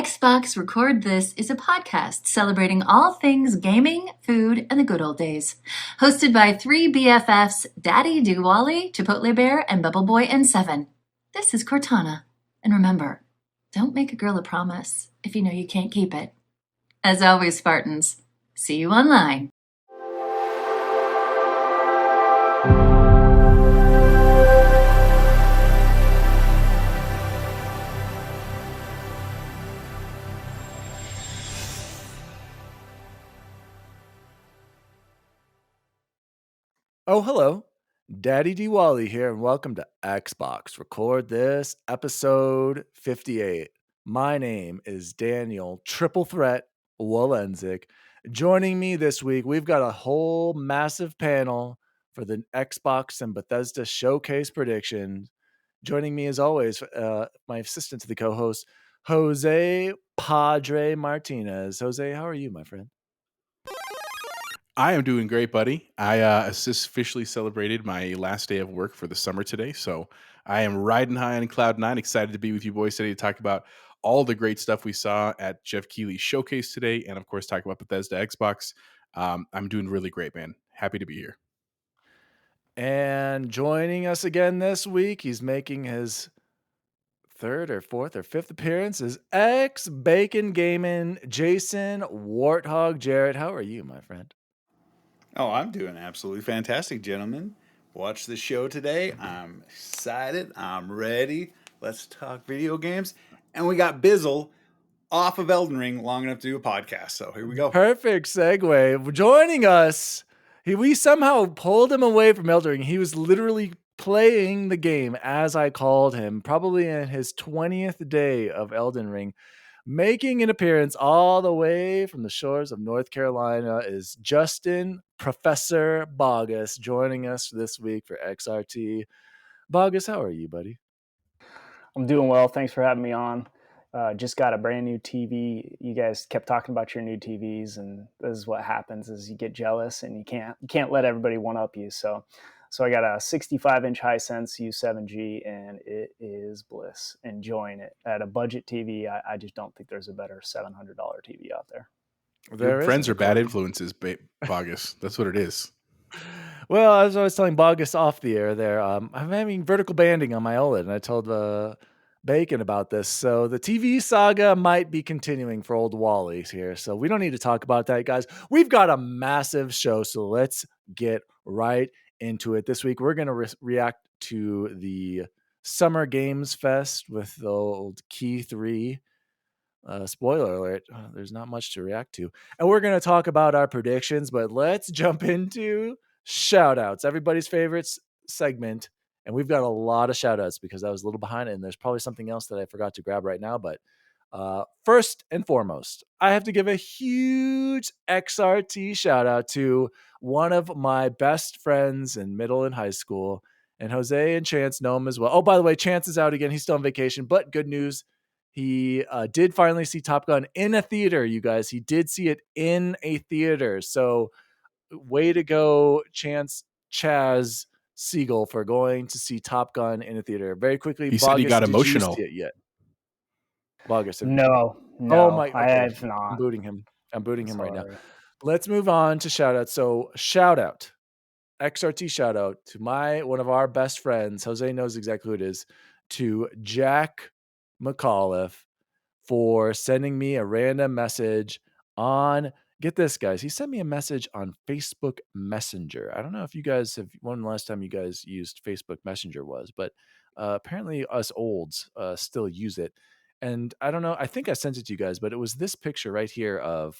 Xbox Record This is a podcast celebrating all things gaming, food, and the good old days. Hosted by three BFFs, DaddyDWALLY, Chipotle Bear, and Bubble Boy and Seven. This is Cortana. And remember, don't make a girl a promise if you know you can't keep it. As always, Spartans, see you online. Oh, hello. DaddyDWALLY here, and welcome to Xbox Record This, episode 58. My name is Daniel Triple Threat Walenzik. Joining me this week, we've got a whole massive panel for the Xbox and Bethesda showcase predictions. Joining me, as always, my assistant to the co-host, Jose Padre Martinez. Jose, how are you, my friend? I am doing great, buddy. I officially celebrated my last day of work for the summer today, so I am riding high on cloud nine. Excited to be with you boys today to talk about all the great stuff we saw at Jeff Keighley's showcase today, and of course, talk about Bethesda Xbox. I'm doing really great, man. Happy to be here. And joining us again this week, he's making his third or fourth or fifth appearance, is Xbacon Gaming Jason Warthog Jarrett. How are you, my friend? Oh, I'm doing absolutely fantastic, gentlemen. Watch the show today. I'm excited. I'm ready. Let's talk video games. And we got Bizzle off of Elden Ring long enough to do a podcast. So here we go. Perfect segue. Joining us, we somehow pulled him away from Elden Ring. He was literally playing the game as I called him, probably in his 20th day of Elden Ring. Making an appearance all the way from the shores of North Carolina is Justin Professor Bogus, joining us this week for XRT. Bogus, how are you, buddy? I'm doing well. Thanks for having me on. Just got a brand new TV. You guys kept talking about your new TVs, and this is what happens: is you get jealous and you can't let everybody one up you. So I got a 65-inch Hisense U7G, and it is bliss. Enjoying it at a budget TV. I just don't think there's a better $700 TV out there. Your friends are bad influences, Bogus. That's what it is. Well, as I was telling Bogus off the air there, I'm having vertical banding on my OLED, and I told Bacon about this. So the TV saga might be continuing for old Wally's here. So we don't need to talk about that, guys. We've got a massive show, so let's get right into it. This week, we're going to react to the Summer Games Fest with the old Key 3. Spoiler alert, there's not much to react to. And we're going to talk about our predictions, but let's jump into Shoutouts, everybody's favorite segment. And we've got a lot of shoutouts because I was a little behind it, and there's probably something else that I forgot to grab right now. But first and foremost, I have to give a huge XRT shout out to one of my best friends in middle and high school, and Jose and Chance know him as well. Oh, by the way, Chance is out again. He's still on vacation, but good news. He did finally see Top Gun in a theater, you guys. He did see it in a theater. So way to go, Chaz Siegel, for going to see Top Gun in a theater. Very quickly, he said he got emotional. Did you see it yet? Bogus. No, oh my! Okay. I have not. I'm booting him right now. Let's move on to shout out. So shout out, XRT shout out to one of our best friends. Jose knows exactly who it is. To Jack McAuliffe for sending me a random message on. Get this, guys. He sent me a message on Facebook Messenger. I don't know if you guys have, when the last time you guys used Facebook Messenger was, but apparently us olds still use it. And I don't know. I think I sent it to you guys, but it was this picture right here of,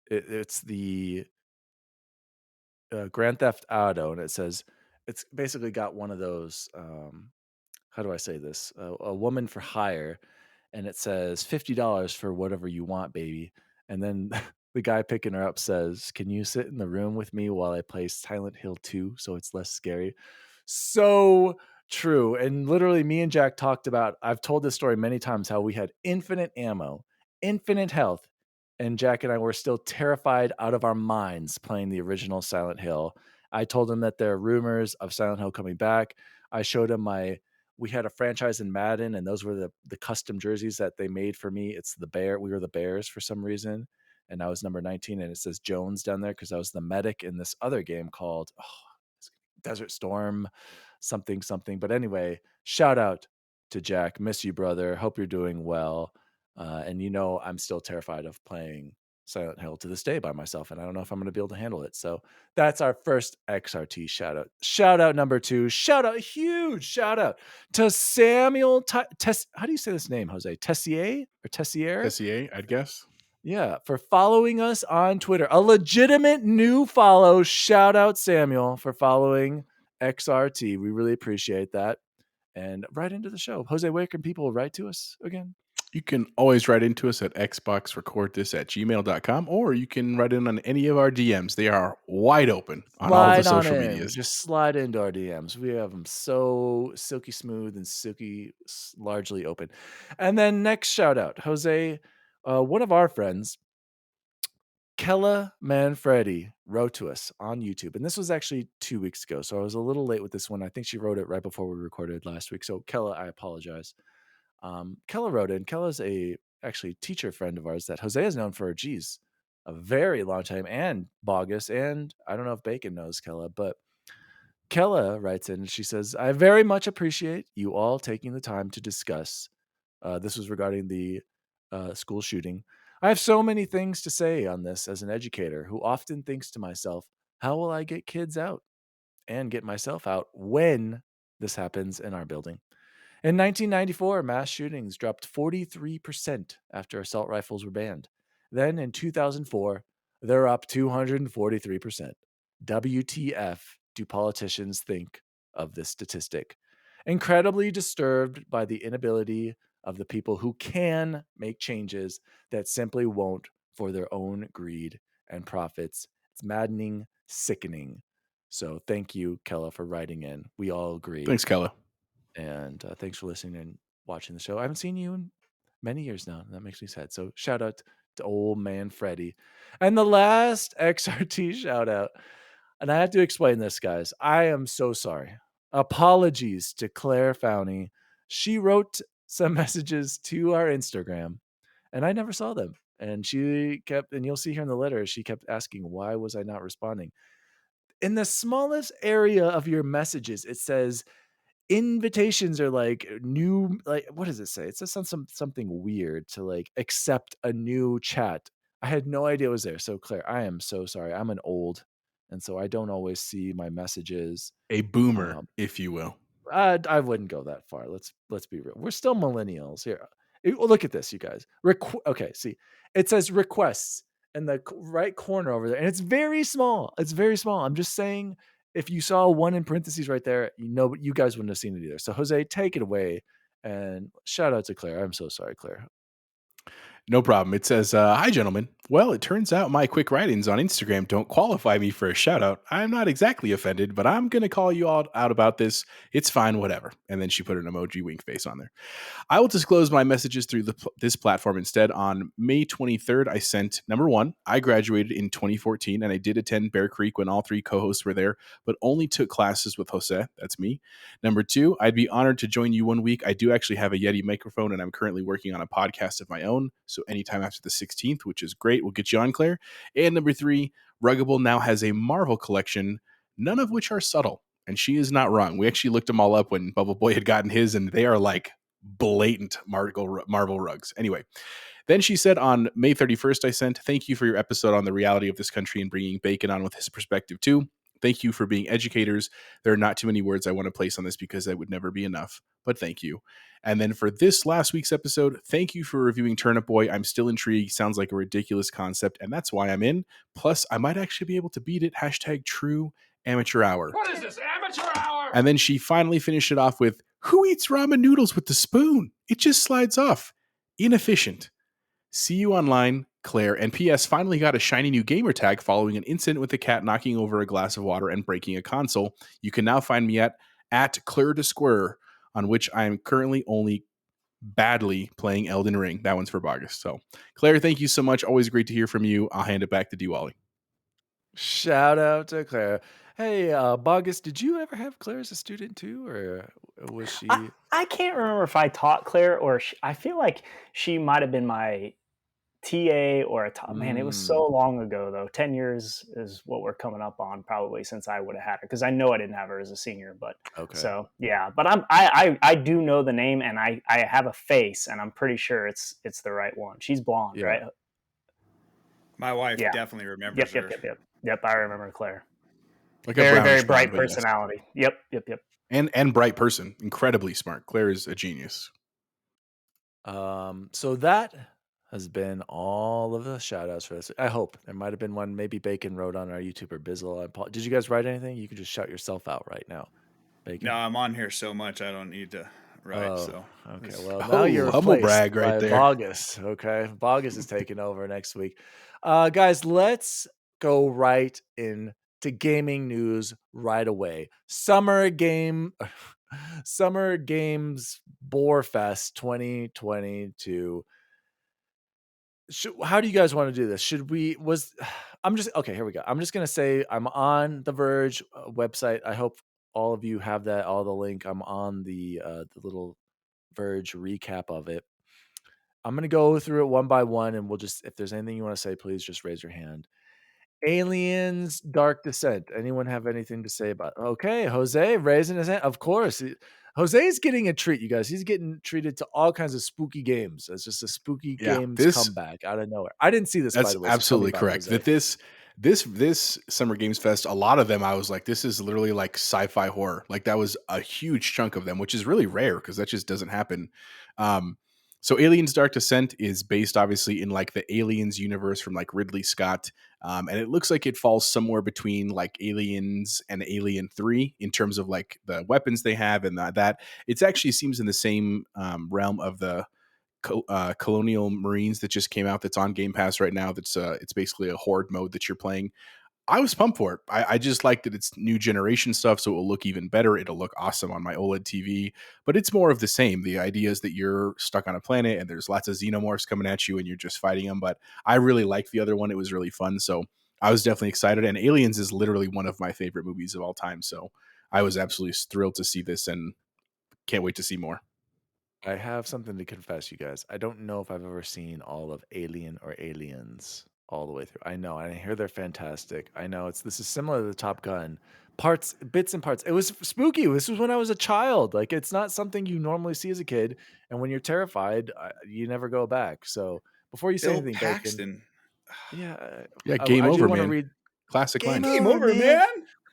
it's the Grand Theft Auto, and it says, it's basically got one of those, how do I say this? A woman for hire. And it says $50 for whatever you want, baby. And then the guy picking her up says, can you sit in the room with me while I play Silent Hill 2 so it's less scary? So true. And literally me and Jack talked about, I've told this story many times, how we had infinite ammo, infinite health. And Jack and I were still terrified out of our minds playing the original Silent Hill. I told him that there are rumors of Silent Hill coming back. I showed him my we had a franchise in Madden, and those were the custom jerseys that they made for me. It's the Bear. We were the Bears for some reason, and I was number 19, and it says Jones down there because I was the medic in this other game called Desert Storm, something. But anyway, shout out to Jack. Miss you, brother. Hope you're doing well. And I'm still terrified of playing Silent Hill to this day by myself, and I don't know if I'm going to be able to handle it. So that's our first XRT shout out. Shout out number 2. Huge shout out to Samuel. How do you say this name, Jose? Tessier or Tessier? Tessier, I'd guess. Yeah, for following us on Twitter. A legitimate new follow. Shout out, Samuel, for following XRT. We really appreciate that. And right into the show. Jose, where can people write to us again? You can always write into us at xboxrecordthis@gmail.com, or you can write in on any of our DMs. They are wide open on all the social medias. Just slide into our DMs. We have them so silky smooth and largely open. And then next shout out, Jose, one of our friends, Kella Manfredi, wrote to us on YouTube. And this was actually 2 weeks ago. So I was a little late with this one. I think she wrote it right before we recorded last week. So Kella, I apologize. Kella wrote in. Kella's actually teacher friend of ours that Jose has known for, a very long time, and Bogus, and I don't know if Bacon knows Kella, but Kella writes in and she says, I very much appreciate you all taking the time to discuss. This was regarding the school shooting. I have so many things to say on this as an educator who often thinks to myself, how will I get kids out and get myself out when this happens in our building? In 1994, mass shootings dropped 43% after assault rifles were banned. Then in 2004, they're up 243%. WTF do politicians think of this statistic? Incredibly disturbed by the inability of the people who can make changes that simply won't for their own greed and profits. It's maddening, sickening. So thank you, Kella, for writing in. We all agree. Thanks, Kella. And thanks for listening and watching the show. I haven't seen you in many years now. That makes me sad. So shout out to old man Freddie. And the last XRT shout out. And I have to explain this, guys. I am so sorry. Apologies to Claire Fowney. She wrote some messages to our Instagram, and I never saw them. And she kept, and you'll see here in the letter, she kept asking, why was I not responding? In the smallest area of your messages, it says, invitations are like new, like, what does it say? It says something weird to like accept a new chat. I had no idea it was there. So Claire, I am so sorry. I'm an old, and so I don't always see my messages. A boomer, if you will. I wouldn't go that far. Let's be real. We're still millennials here. Look at this, you guys. Okay, see, it says requests in the right corner over there, and it's very small. It's very small. I'm just saying, if you saw one in parentheses right there, you guys wouldn't have seen it either. So Jose, take it away, and shout out to Claire. I'm so sorry, Claire. No problem. It says, hi, gentlemen. Well, it turns out my quick write-ins on Instagram don't qualify me for a shout-out. I'm not exactly offended, but I'm going to call you all out about this. It's fine, whatever. And then she put an emoji wink face on there. I will disclose my messages through this platform instead. On May 23rd, I sent, number 1, I graduated in 2014, and I did attend Bear Creek when all 3 co-hosts were there, but only took classes with Jose. That's me. Number 2, I'd be honored to join you one week. I do actually have a Yeti microphone, and I'm currently working on a podcast of my own. So anytime after the 16th, which is great, we'll get you on, Claire. And number 3, Ruggable now has a Marvel collection, none of which are subtle. And she is not wrong. We actually looked them all up when Bubble Boy had gotten his, and they are like blatant Marvel rugs. Anyway, then she said on May 31st, I sent, thank you for your episode on the reality of this country and bringing Bacon on with his perspective too. Thank you for being educators. There are not too many words I want to place on this because that would never be enough, but thank you. And then for this last week's episode, thank you for reviewing Turnip Boy. I'm still intrigued. Sounds like a ridiculous concept, and that's why I'm in. Plus, I might actually be able to beat it. #true amateur hour. What is this, amateur hour? And then she finally finished it off with, who eats ramen noodles with the spoon? It just slides off. Inefficient. See you online, Claire. And P.S. finally got a shiny new gamer tag following an incident with a cat knocking over a glass of water and breaking a console. You can now find me at Claire de Square, on which I am currently only badly playing Elden Ring. That one's for Bogus. So, Claire, thank you so much. Always great to hear from you. I'll hand it back to DWALLY. Shout out to Claire. Hey, Bogus, did you ever have Claire as a student too, or was she? I can't remember if I taught Claire or I feel like she might have been my TA or a top. Man, it was Mm, so long ago though. 10 years is what we're coming up on probably since I would have had her because I know I didn't have her as a senior. But okay. so yeah, but I do know the name and I have a face and I'm pretty sure it's the right one. She's blonde, Yeah. right? My wife Yeah. definitely remembers Yep. Yep. her. Yep. Yep. Yep. I remember Claire. Like a Very very brownish blonde, bright but yes, personality. Yep. Yep. Yep. and bright person, incredibly smart. Claire is a genius. So that has been all of the shout outs for this. I hope there might have been one maybe Bacon wrote on our YouTube or Bizzle. Did you guys write anything? You can just shout yourself out right now, No, Bacon. I'm on here so much I don't need to write. Oh, So okay. it's- Well, now you're Oh, humble replaced brag right by there. Bogus. Okay, Bogus is taking over next week. Guys, let's go right into gaming news right away. Summer Games Boar Fest 2022. How do you guys want to do this? Should we? I'm just okay. Here we go. I'm just gonna say I'm on the Verge website. I hope all of you have that. All the link. I'm on the little Verge recap of it. I'm gonna go through it one by one, and we'll just if there's anything you want to say, please just raise your hand. Aliens Dark Descent. Anyone have anything to say about? Okay, Jose raising his hand. Of course, Jose's getting a treat, you guys. He's getting treated to all kinds of spooky games. It's just a spooky Yeah, games this comeback out of nowhere. I didn't see this, by that's the way. So tell me absolutely about it, correct. Jose. That this Summer Games Fest, a lot of them, I was like, this is literally like sci-fi horror. Like that was a huge chunk of them, which is really rare because that just doesn't happen. So Aliens Dark Descent is based obviously in like the Aliens universe from like Ridley Scott. And it looks like it falls somewhere between like Aliens and Alien 3 in terms of like the weapons they have and that. It actually seems in the same realm of the Colonial Marines that just came out that's on Game Pass right now. That's it's basically a horde mode that you're playing. I was pumped for it. I just like that it's new generation stuff, so it will look even better. It'll look awesome on my OLED TV, but it's more of the same. The idea is that you're stuck on a planet and there's lots of xenomorphs coming at you and you're just fighting them. But I really liked the other one. It was really fun. So I was definitely excited. And Aliens is literally one of my favorite movies of all time. So I was absolutely thrilled to see this and can't wait to see more. I have something to confess, you guys. I don't know if I've ever seen all of Alien or Aliens all the way through. I know, and I hear they're fantastic. I know this is similar to the Top Gun. Bits and parts. It was spooky. This was when I was a child. Like it's not something you normally see as a kid, and when you're terrified, you never go back. So before you say Bill anything, Bacon, Paxton. yeah, Yeah, game I do over, want to man. read Classic line. Game over, man.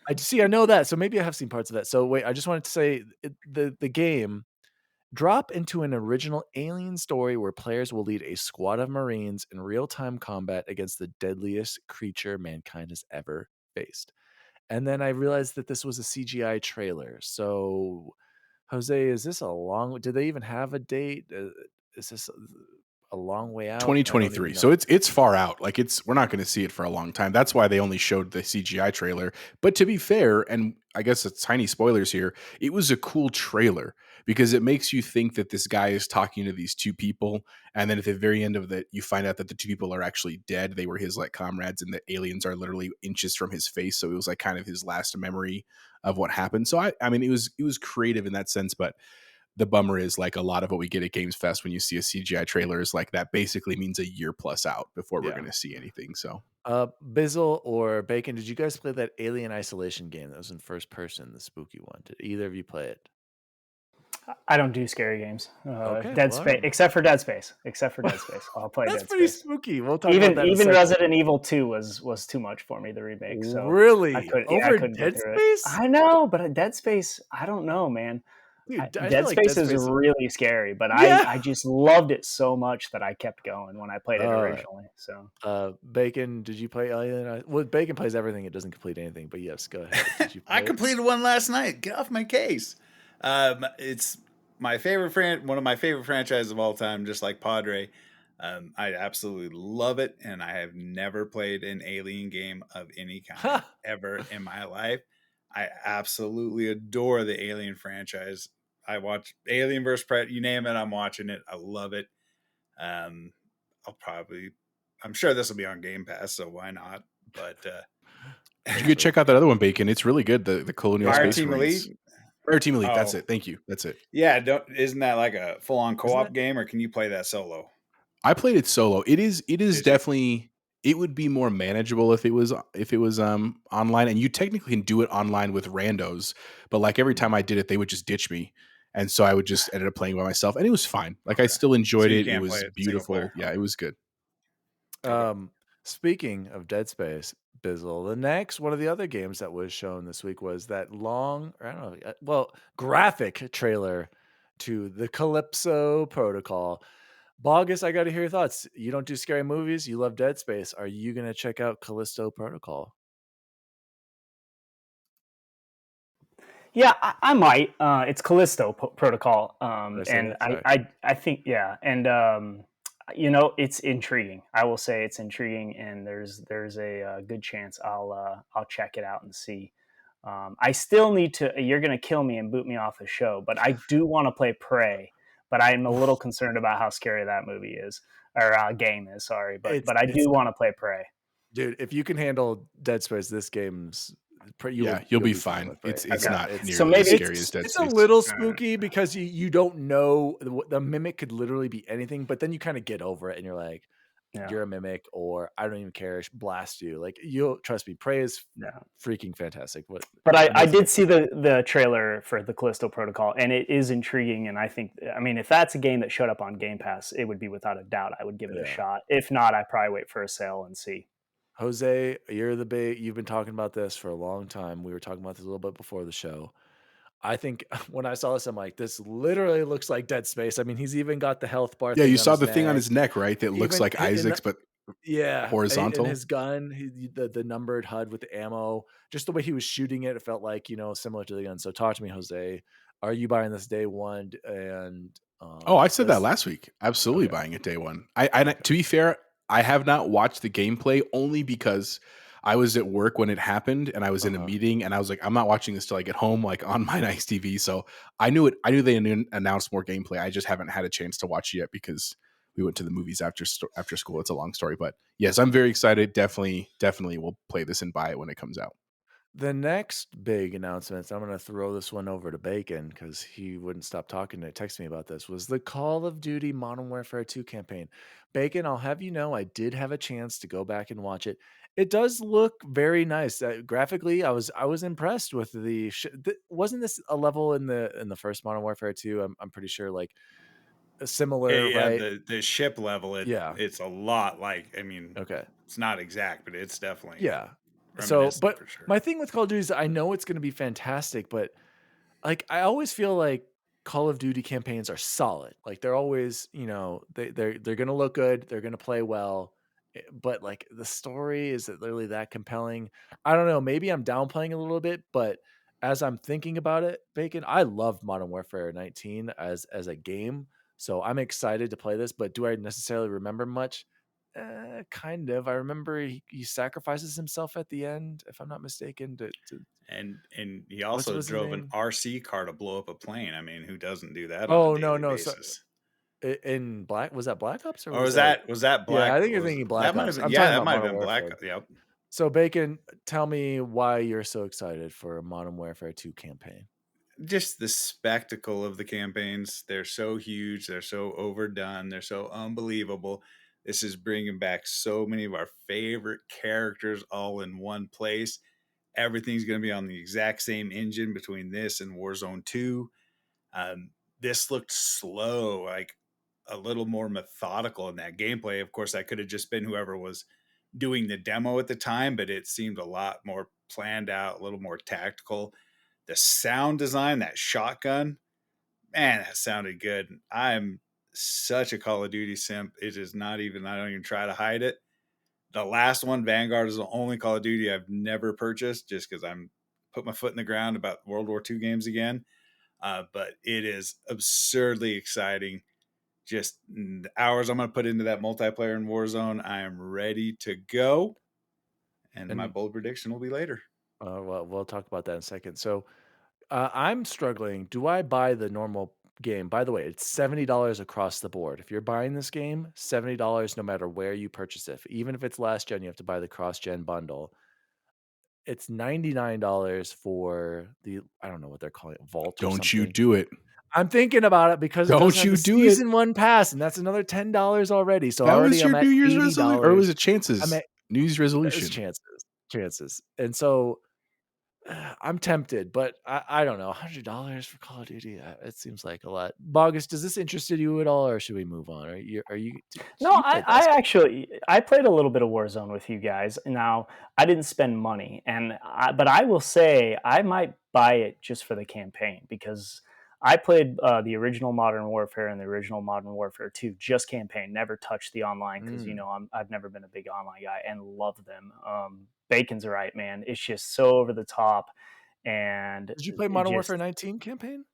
I know that. So maybe I have seen parts of that. So wait, I just wanted to say the game. Drop into an original alien story where players will lead a squad of Marines in real time combat against the deadliest creature mankind has ever faced. And then I realized that this was a CGI trailer. So, Jose, is this a long? Do they even have a date? Is this a long way out? I don't 2023. even So know. it's far out. Like we're not going to see it for a long time. That's why they only showed the CGI trailer. But to be fair, and I guess it's tiny spoilers here, it was a cool trailer because it makes you think that this guy is talking to these two people, and then at the very end of it, you find out that the two people are actually dead. They were his like comrades, and the aliens are literally inches from his face. So it was like kind of his last memory of what happened. So I mean, it was creative in that sense, but the bummer is like a lot of what we get at Games Fest when you see a CGI trailer is like that basically means a year plus out before we're Yeah. going to see anything. So, Bizzle or Bacon, did you guys play that Alien Isolation game that was in first person, the spooky one? Did either of you play it? I don't do scary games. Okay, Dead well, Space, except for Dead Space. I'll play That's Dead pretty Space. spooky. We'll talk Even about that in a second. Resident Evil 2 was too much for me, the remake. So Really? I couldn't Dead get through Space? it. I know, but Dead Space, I don't know, man. Dude, I feel Dead like Space Dead is Space. really scary, but Yeah. I just loved it so much that I kept going when I played it originally. So Bacon, did you play Alien? Well, Bacon plays everything. It doesn't complete anything. But yes, go ahead. Did you play I completed one last night. Get off my case. It's my favorite one of my favorite franchises of all time, just like Padre. I absolutely love it, and I have never played an Alien game of any kind ever in my life. I absolutely adore the Alien franchise. I watch Alien vs. Predator, you name it, I'm watching it. I love it. I'm sure this will be on Game Pass, so why not? But You could check out that other one, Bacon. It's really good. The Colonial Fire Space Team Marines. Elite. Fire Team Elite. That's Oh. it. Thank you. That's it. Yeah, isn't that like a full-on co-op that- game, or can you play that solo? I played it solo. It is Did you? definitely, it would be more manageable if it was online, and you technically can do it online with randos, but like every time I did it they would just ditch me. And so I would just ended up playing by myself, and it was fine. Like I Okay. still So enjoyed you it. It can't play was it single player. beautiful. Yeah, it was good. Speaking of Dead Space, Bizzle, the next one of the other games that was shown this week was that long, I don't know, graphic trailer to the Calypso Protocol. Bogus, I got to hear your thoughts. You don't do scary movies. You love Dead Space. Are you going to check out Callisto Protocol? Yeah, I might. It's Callisto Protocol, Did I say and that? Sorry. I think and it's intriguing. I will say it's intriguing, and there's a good chance I'll check it out and see. I still need to. You're gonna kill me and boot me off the show, but I do want to play Prey. But I'm a little concerned about how scary that movie is, or game is. Sorry, but I do want to play Prey. Dude, if you can handle Dead Space, this game's You'll be fine. with Prey. It's not nearly so maybe as scary as Dead It's Space. a little spooky because you don't know the mimic could literally be anything, but then you kind of get over it and you're like, Yeah. you're a mimic, or I don't even care, blast you. Like, you'll trust me, Prey is Yeah. freaking fantastic. But I did see the trailer for the Callisto Protocol, and it is intriguing. And I think, if that's a game that showed up on Game Pass, it would be without a doubt. I would give it a shot. If not, I'd probably wait for a sale and see. Jose, you've been talking about this for a long time. We were talking about this a little bit before the show. I think when I saw this, I'm like, this literally looks like Dead Space. I mean, he's even got the health bar. Yeah, thing you on saw his the thing on neck. his neck, right? That looks Even like in the- Isaac's, but Yeah, horizontal. and his gun, the numbered HUD with the ammo, just the way he was shooting it felt like, similar to the gun. So talk to me, Jose. Are you buying this day one? And I said that last week. Absolutely buying it day one. To be fair, I have not watched the gameplay only because I was at work when it happened and I was in a meeting and I was like, I'm not watching this till I get home, like on my nice TV. So I knew they announced more gameplay. I just haven't had a chance to watch it yet because we went to the movies after school. It's a long story, but yes, I'm very excited. Definitely will play this and buy it when it comes out. The next big announcement, I'm going to throw this one over to Bacon because he wouldn't stop talking to text me about this, was the Call of Duty Modern Warfare 2 campaign. Bacon, I'll have you know, I did have a chance to go back and watch it. It does look very nice. Graphically, I was impressed with wasn't this a level in the first Modern Warfare 2? I'm pretty sure, like a similar, right? The ship level, it's a lot like, Okay. it's not exact, but it's definitely So, but for sure. my thing with Call of Duty is I know it's going to be fantastic, but like I always feel like Call of Duty campaigns are solid. Like they're always, they're going to look good, they're going to play well, but like the story, is it really that compelling? I don't know. Maybe I'm downplaying a little bit, but as I'm thinking about it, Bacon, I love Modern Warfare 19 as a game, so I'm excited to play this. But do I necessarily remember much? Kind of. I remember he sacrifices himself at the end, if I'm not mistaken. And he also what's his drove an name? RC car to blow up a plane. I mean, who doesn't do that Oh, on a no, daily no. basis? In Black, was that Black Ops, or Or was that Black? Yeah, I think you're thinking Black That might Ops. have I'm been, talking that about might have Modern been Black. Warfare. Yep. So Bacon, tell me why you're so excited for a Modern Warfare 2 campaign. Just the spectacle of the campaigns. They're so huge. They're so overdone. They're so unbelievable. This is bringing back so many of our favorite characters all in one place. Everything's going to be on the exact same engine between this and Warzone 2. This looked slow, like a little more methodical in that gameplay. Of course, that could have just been whoever was doing the demo at the time, but it seemed a lot more planned out, a little more tactical. The sound design, that shotgun, man, that sounded good. I'm such a Call of Duty simp. It is not even, I don't even try to hide it. The last one, Vanguard, is the only Call of Duty I've never purchased just because I'm put my foot in the ground about World War II games again. But it is absurdly exciting. Just the hours I'm going to put into that multiplayer in Warzone, I am ready to go. And my bold prediction will be later. Well, we'll talk about that in a second. So I'm struggling. Do I buy the normal game? By the way, it's $70 across the board. If you're buying this game, $70 no matter where you purchase it. Even if it's last gen, you have to buy the cross-gen bundle. it's $99 for the, I don't know what they're calling it, Vault or Don't you something. do it. I'm thinking about it because it does Don't have you the do it. season 1 pass, and that's another $10 already. So That already was your I'm at New Year's $80. resolution, or was it I'm chances? at New Year's It's resolution. chances. And so I'm tempted, but I don't know. $100 for Call of Duty, it seems like a lot. Bogus, does this interest you at all, or should we move on? No, You played that? I played a little bit of Warzone with you guys. Now, I didn't spend money, but I will say I might buy it just for the campaign, because I played the original Modern Warfare and the original Modern Warfare 2, just campaign, never touched the online, because I've never been a big online guy and love them. Bacon's right, man. It's just so over the top, and Did you play Modern Warfare 19 campaign?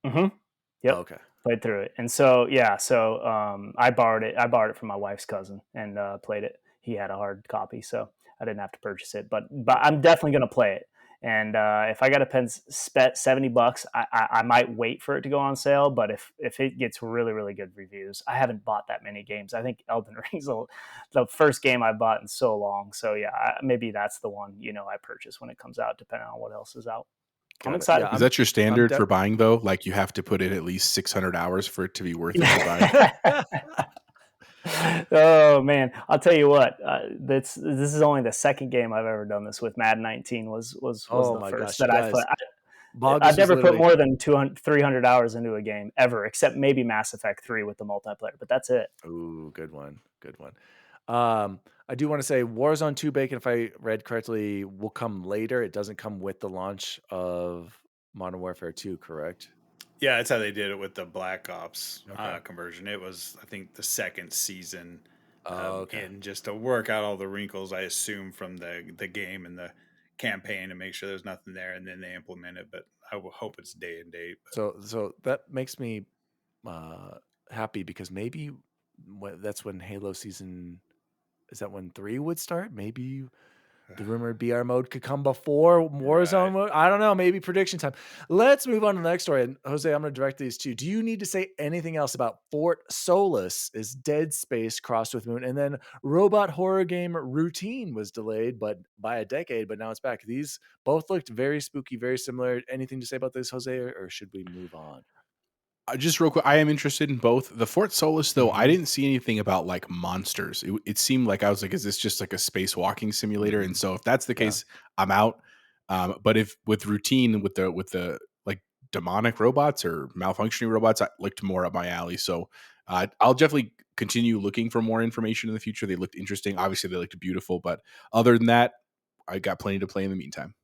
Mm-hmm. Yep. Oh, okay. Played through it. And so, yeah, I borrowed it from my wife's cousin and played it. He had a hard copy, so I didn't have to purchase it. But I'm definitely going to play it. And if I got to spend $70, I might wait for it to go on sale. But if it gets really, really good reviews, I haven't bought that many games. I think Elden Ring's the first game I bought in so long. So, yeah, maybe that's the one, I purchase when it comes out, depending on what else is out. I'm excited. Is that your standard for buying, though? Like, you have to put in at least 600 hours for it to be worth it to buy? Oh man, I'll tell you what. This is only the second game I've ever done this with. Madden 19 was the first that I played. I've never put more than 300 hours into a game ever, except maybe Mass Effect 3 with the multiplayer. But that's it. Ooh, good one. I do want to say Warzone 2 Bacon, if I read correctly, will come later. It doesn't come with the launch of Modern Warfare 2, correct? Yeah, that's how they did it with the Black Ops conversion. It was, I think, the second season. And just to work out all the wrinkles, I assume, from the game and the campaign, to make sure there's nothing there, and then they implement it. But I will hope it's day and date. So that makes me happy, because maybe that's when Halo season, is that when 3 would start? Maybe the rumored BR mode could come before Warzone mode. I don't know. Maybe prediction time. Let's move on to the next story. And Jose, I'm going to direct these to you. Do you need to say anything else about Fort Solis is Dead Space crossed with Moon? And then robot horror game Routine was delayed by a decade, but now it's back. These both looked very spooky, very similar. Anything to say about this, Jose, or should we move on? Just real quick, I am interested in both. The Fort Solis, though, I didn't see anything about like monsters. It seemed like, I was like, is this just like a spacewalking simulator? And so if that's the case, I'm out. But if with Routine, with the like demonic robots or malfunctioning robots, I looked more up my alley. So I'll definitely continue looking for more information in the future. They looked interesting. Obviously, they looked beautiful. But other than that, I got plenty to play in the meantime.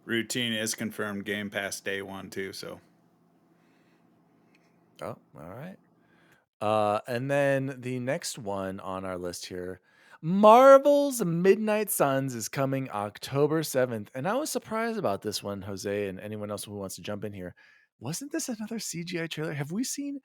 Routine is confirmed Game Pass day 1 too. So. Oh, all right. And then the next one on our list here, Marvel's Midnight Suns is coming October 7th. And I was surprised about this one, Jose, and anyone else who wants to jump in here. Wasn't this another CGI trailer? Have we seen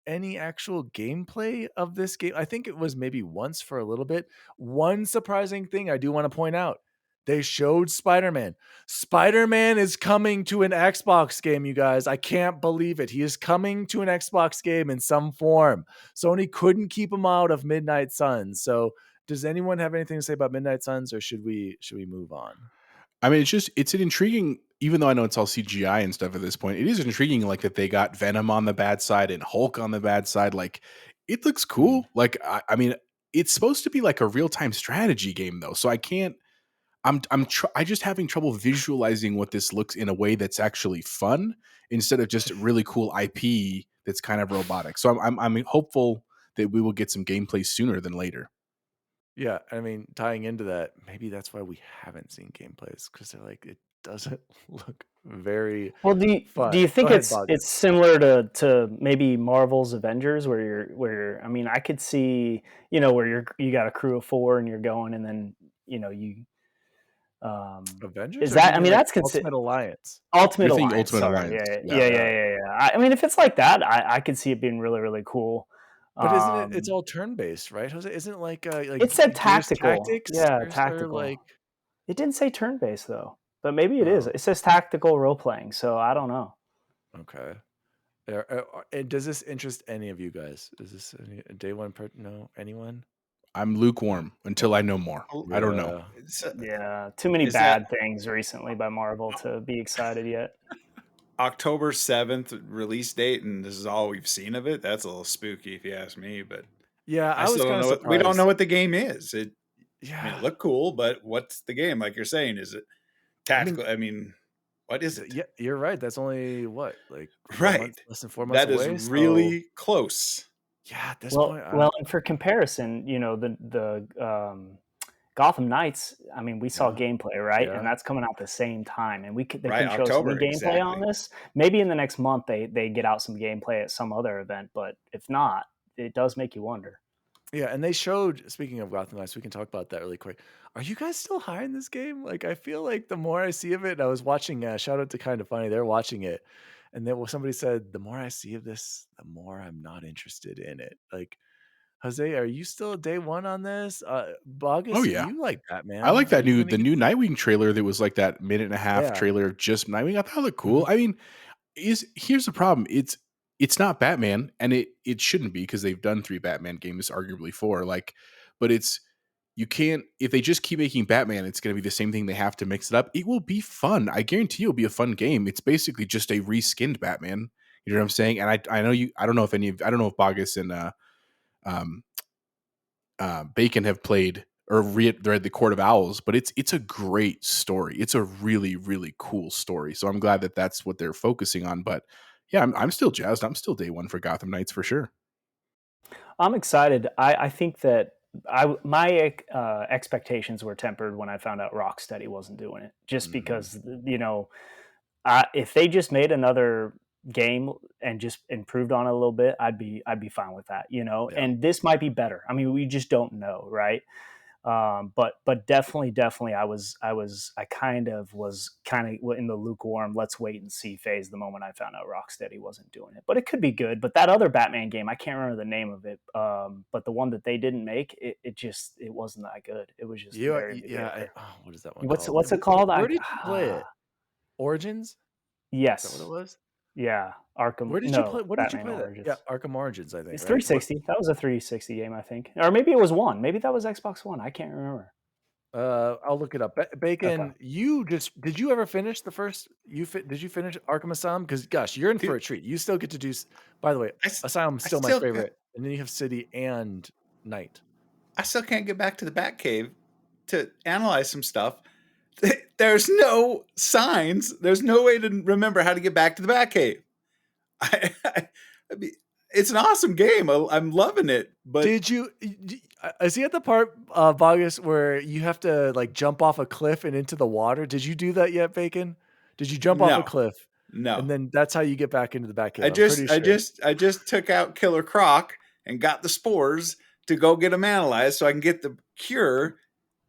any actual gameplay of this game? I think it was maybe once for a little bit. One surprising thing I do want to point out. They showed Spider-Man. Spider-Man is coming to an Xbox game, you guys. I can't believe it. He is coming to an Xbox game in some form. Sony couldn't keep him out of Midnight Suns. So does anyone have anything to say about Midnight Suns, or should we move on? I mean, it's an intriguing, even though I know it's all CGI and stuff at this point, it is intriguing, like, that they got Venom on the bad side and Hulk on the bad side. Like, it looks cool. Like, I mean, it's supposed to be like a real-time strategy game, though. So I can't, I just having trouble visualizing what this looks in a way that's actually fun, instead of just really cool IP that's kind of robotic. So I'm hopeful that we will get some gameplay sooner than later. Yeah, I mean, tying into that, maybe that's why we haven't seen gameplays, because they're like, it doesn't look very well. Do you think it's similar to maybe Marvel's Avengers, where you're I mean, I could see, where you got a crew of 4 and you're going, and then you Avengers? Is that? I mean, like that's Ultimate Alliance. Ultimate You're Alliance. Ultimate Sorry. Alliance. Yeah. I mean, if it's like that, I could see it being really, really cool. But isn't it? It's all turn-based, right, Jose? Isn't it like it said tactical? Yeah, tactical. Like, it didn't say turn-based though, but maybe it is. It says tactical role-playing, so I don't know. Okay. And does this interest any of you guys? Is this day one? No, anyone? I'm lukewarm until I know more. I don't know. Yeah, too many Is that- bad things recently by Marvel to be excited yet. October 7th release date, and this is all we've seen of it. That's a little spooky if you ask me, but Yeah, I I was still don't kind of know we don't surprised. know what the game is. I mean, Yeah, it looked cool, but what's the game? Like you're saying, is it tactical? I mean, what is it? yeah, you're right. That's only what, like 4 Right. months, less than 4 months That is away. So really close. yeah, at this Well, point, and for comparison, the Gotham Knights. I mean, we saw Yeah. gameplay, right? Yeah. And that's coming out the same time, and they Right, can show some October, gameplay on exactly. this. Maybe in the next month they get out some gameplay at some other event, but if not, it does make you wonder. Yeah, and they showed. Speaking of Gotham Knights, we can talk about that really quick. Are you guys still high in this game? Like, I feel like the more I see of it, and I was watching. Shout out to Kind of Funny. They're watching it, and then somebody said, "The more I see of this, the more I'm not interested in it." Like, Jose, are you still day one on this? Bogus, Oh yeah. you like Batman? I like Are that you new gonna the new Nightwing trailer that was like that minute and a half Yeah. trailer of just Nightwing. I thought it looked cool. I mean, here's the problem. It's not Batman, and it shouldn't be because they've done 3 Batman games, arguably 4. Like, but you can't, if they just keep making Batman, it's gonna be the same thing. They have to mix it up. It will be fun. I guarantee it'll be a fun game. It's basically just a reskinned Batman. You know what I'm saying? And I know I don't know if I don't know if Bogus and um Bacon have played or read the Court of Owls, but it's a great story. It's a really, really cool story. So I'm glad that that's what they're focusing on. But yeah, I'm still jazzed. I'm still day one for Gotham Knights for sure. I'm excited. I think that my expectations were tempered when I found out Rocksteady wasn't doing it, just because if they just made another game and just improved on it a little bit, I'd be fine with that, Yeah. And this might be better. I mean, we just don't know, right? But definitely, I kind of was in the lukewarm, let's wait and see phase the moment I found out Rocksteady wasn't doing it. But it could be good. But that other Batman game, I can't remember the name of it. But the one that they didn't make, it wasn't that good. It was just very mediocre. What is that one? What's it called? Where did you play it? Origins? Yes. Is that what it was? Yeah, Arkham. Where did you play? What did you Batman play Origins. that? Yeah, Arkham Origins. I think It's right? 360. That was a 360 game, I think, or maybe it was one. Maybe that was Xbox One. I can't remember. I'll look it up. Bacon, Okay. did you ever finish the first? Did you finish Arkham Asylum? Because gosh, you're in for a treat. You still get to do. By the way, Asylum's still my favorite, and then you have City and Night. I still can't get back to the Batcave to analyze some stuff. There's no signs. There's no way to remember how to get back to the Batcave. I mean, it's an awesome game. I'm loving it. But Did you? Is he at the part, Bogus, where you have to like jump off a cliff and into the water? Did you do that yet, Bacon? Did you jump off a cliff? No. And then that's how you get back into the Batcave. I just took out Killer Croc and got the spores to go get them analyzed so I can get the cure.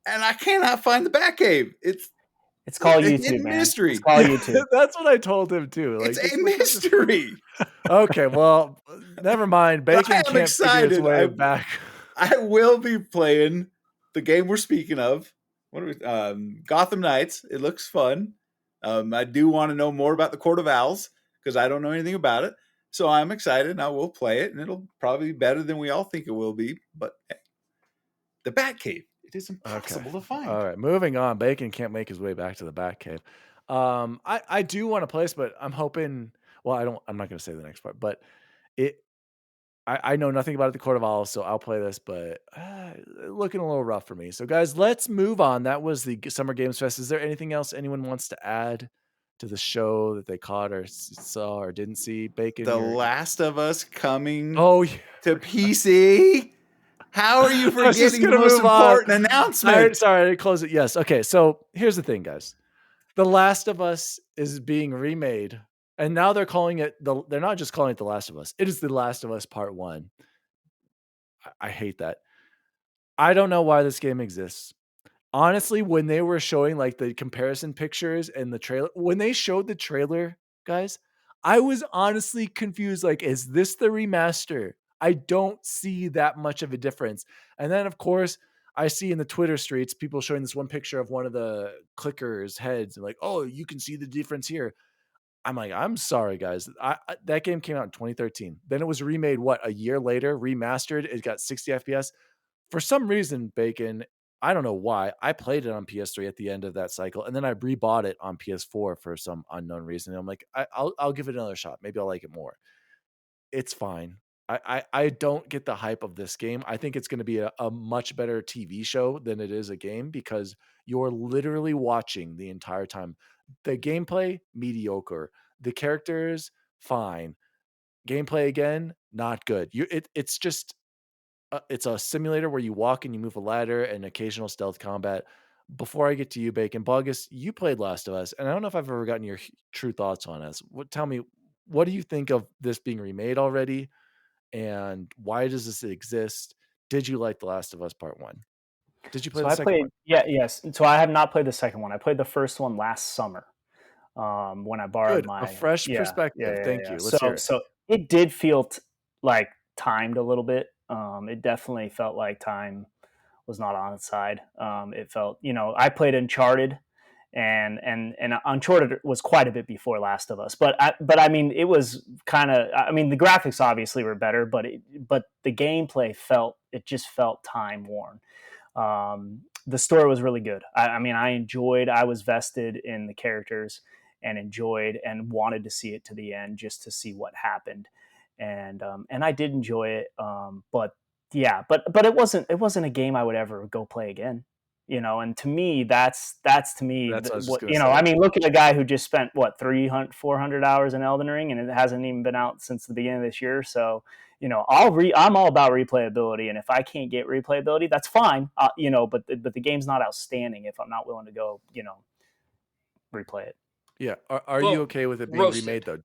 And I cannot find the Batcave. It's called YouTube, man. Mystery. It's called YouTube. That's what I told him too. Like, it's a mystery. Okay, well, never mind. Bacon can't figure his way back. I will be playing the game we're speaking of. What are we? Gotham Knights. It looks fun. I do want to know more about the Court of Owls because I don't know anything about it. So I'm excited, and I will play it, and it'll probably be better than we all think it will be. But hey, the Batcave. It is impossible to find. All right, moving on. Bacon can't make his way back to the Batcave. I do want to play this, but I'm hoping. Well, I'm not going to say the next part, but I know nothing about it, the Court of Owls, so I'll play this, but looking a little rough for me. So, guys, let's move on. That was the Summer Games Fest. Is there anything else anyone wants to add to the show that they caught or saw or didn't see? Bacon. The Last of Us coming to PC. How are you forgetting the most important announcement? Sorry, I close it. Yes. Okay. So here's the thing, guys. The Last of Us is being remade, and now they're calling it they're not just calling it The Last of Us. It is The Last of Us Part 1. I hate that. I don't know why this game exists. Honestly, when they were showing like the comparison pictures and the trailer, when they showed the trailer, guys, I was honestly confused. Like, is this the remaster? I don't see that much of a difference. And then, of course, I see in the Twitter streets people showing this one picture of one of the clickers' heads and like, oh, you can see the difference here. I'm like, I'm sorry, guys. That game came out in 2013. Then it was remade, a year later, remastered. It got 60 FPS. For some reason, Bacon, I don't know why, I played it on PS3 at the end of that cycle, and then I rebought it on PS4 for some unknown reason. And I'm like, I'll give it another shot. Maybe I'll like it more. It's fine. I don't get the hype of this game. I think it's going to be a much better TV show than it is a game because you're literally watching the entire time. The gameplay, mediocre. The characters, fine. Gameplay again, not good. It's just it's a simulator where you walk and you move a ladder and occasional stealth combat. Before I get to you, Bacon Bogus, you played Last of Us, and I don't know if I've ever gotten your true thoughts on this. Tell me, what do you think of this being remade already, and why does this exist? Did you like The Last of Us Part One? Did you play So the I second one? played, yes. So I have not played the second one. I played the first one last summer when I borrowed Good, a my, fresh perspective. Thank you. Let's hear it. So it did feel like timed a little bit. It definitely felt like time was not on its side. It felt, I played Uncharted, and Uncharted was quite a bit before Last of Us, but I mean, it was kind of, I mean, the graphics obviously were better, but the gameplay just felt time worn. The story was really good. I mean, I was vested in the characters and enjoyed and wanted to see it to the end just to see what happened. And I did enjoy it. But yeah, but it wasn't a game I would ever go play again. And to me, that's to me That's what I was just what, gonna say. I mean, look at a guy who just spent what 300, 400 hours in Elden Ring, and it hasn't even been out since the beginning of this year. So, I'm all about replayability, and if I can't get replayability, that's fine. But the game's not outstanding if I'm not willing to go, replay it. Yeah. Are you Well, okay with it being remade roasted.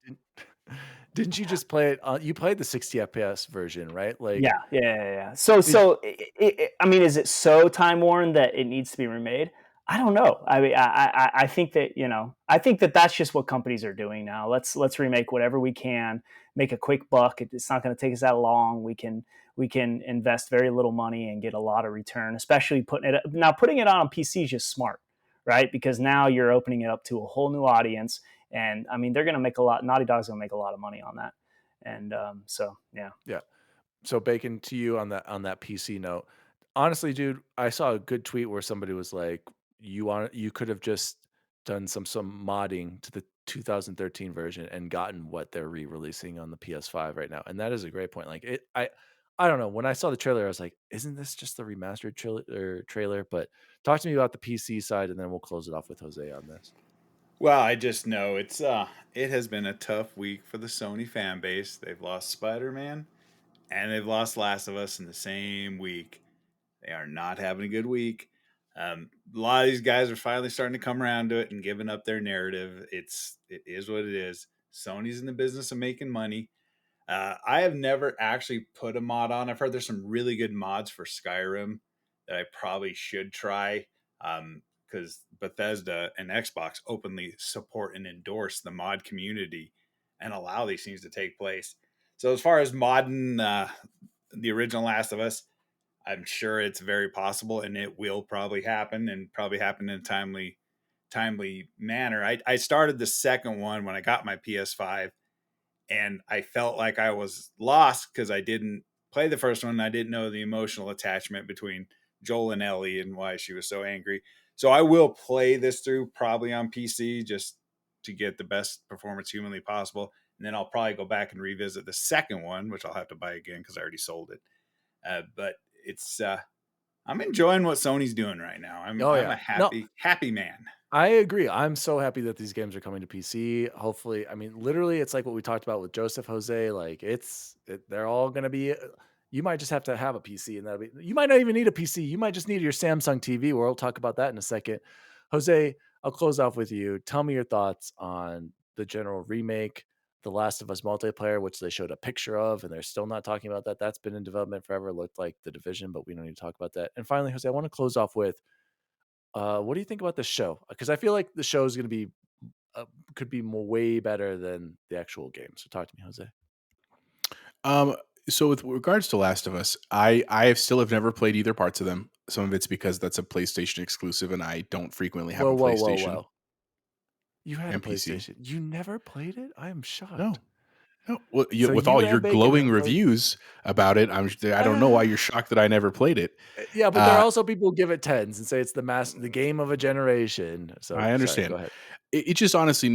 though? Didn't you just play it? You played the 60 FPS version, right? Like, Yeah. So, did I mean, is it so time worn that it needs to be remade? I don't know. I mean, I think that I think that that's just what companies are doing now. Let's remake whatever we can, make a quick buck. It's not going to take us that long. We can invest very little money and get a lot of return. Especially putting it on PC is just smart, right? Because now you're opening it up to a whole new audience, and I mean, they're going to make a lot. Naughty Dog's going to make a lot of money on that, and so yeah. yeah. So Bacon, to you on that PC note. Honestly, dude, I saw a good tweet where somebody was like, you could have just done some modding to the 2013 version and gotten what they're re-releasing on the PS5 right now. And that is a great point. Like I don't know. When I saw the trailer, I was like, isn't this just the remastered trailer? But talk to me about the PC side, and then we'll close it off with Jose on this. Well, I just know it has been a tough week for the Sony fan base. They've lost Spider-Man and they've lost Last of Us in the same week. They are not having a good week. A lot of these guys are finally starting to come around to it and giving up their narrative. It is what it is. Sony's in the business of making money. I have never actually put a mod on. I've heard there's some really good mods for Skyrim that I probably should try, because Bethesda and Xbox openly support and endorse the mod community and allow these things to take place. So as far as modding the original Last of Us, I'm sure it's very possible, and it will probably happen, and probably happen in a timely manner. I started the second one when I got my PS5, and I felt like I was lost because I didn't play the first one. And I didn't know the emotional attachment between Joel and Ellie and why she was so angry. So I will play this through probably on PC just to get the best performance humanly possible. And then I'll probably go back and revisit the second one, which I'll have to buy again because I already sold it. But it's I'm enjoying what Sony's doing right now. I'm a happy man. I agree. I'm so happy that these games are coming to PC. Hopefully, I mean, literally, it's like what we talked about with Joseph Jose. Like, they're all going to be. You might just have to have a PC, and you might not even need a PC. You might just need your Samsung TV. We'll talk about that in a second. Jose, I'll close off with you. Tell me your thoughts on the general remake, The Last of Us multiplayer, which they showed a picture of, and they're still not talking about that. That's been in development forever. It looked like The Division, but we don't need to talk about that. And finally, Jose, I want to close off with. What do you think about the show? Because I feel like the show is going to be could be way better than the actual game. So talk to me, Jose. So with regards to Last of Us, I still have never played either parts of them. Some of it's because that's a PlayStation exclusive, and I don't frequently have a PlayStation You had a and PC. PlayStation. You never played it? I am shocked. No, Oh, So with you all your and Bacon glowing have both. reviews about it, I don't know why you're shocked that I never played it. Yeah, but there are Uh, also people who give it tens and say it's the game of a generation. So I sorry, go understand. ahead. It just honestly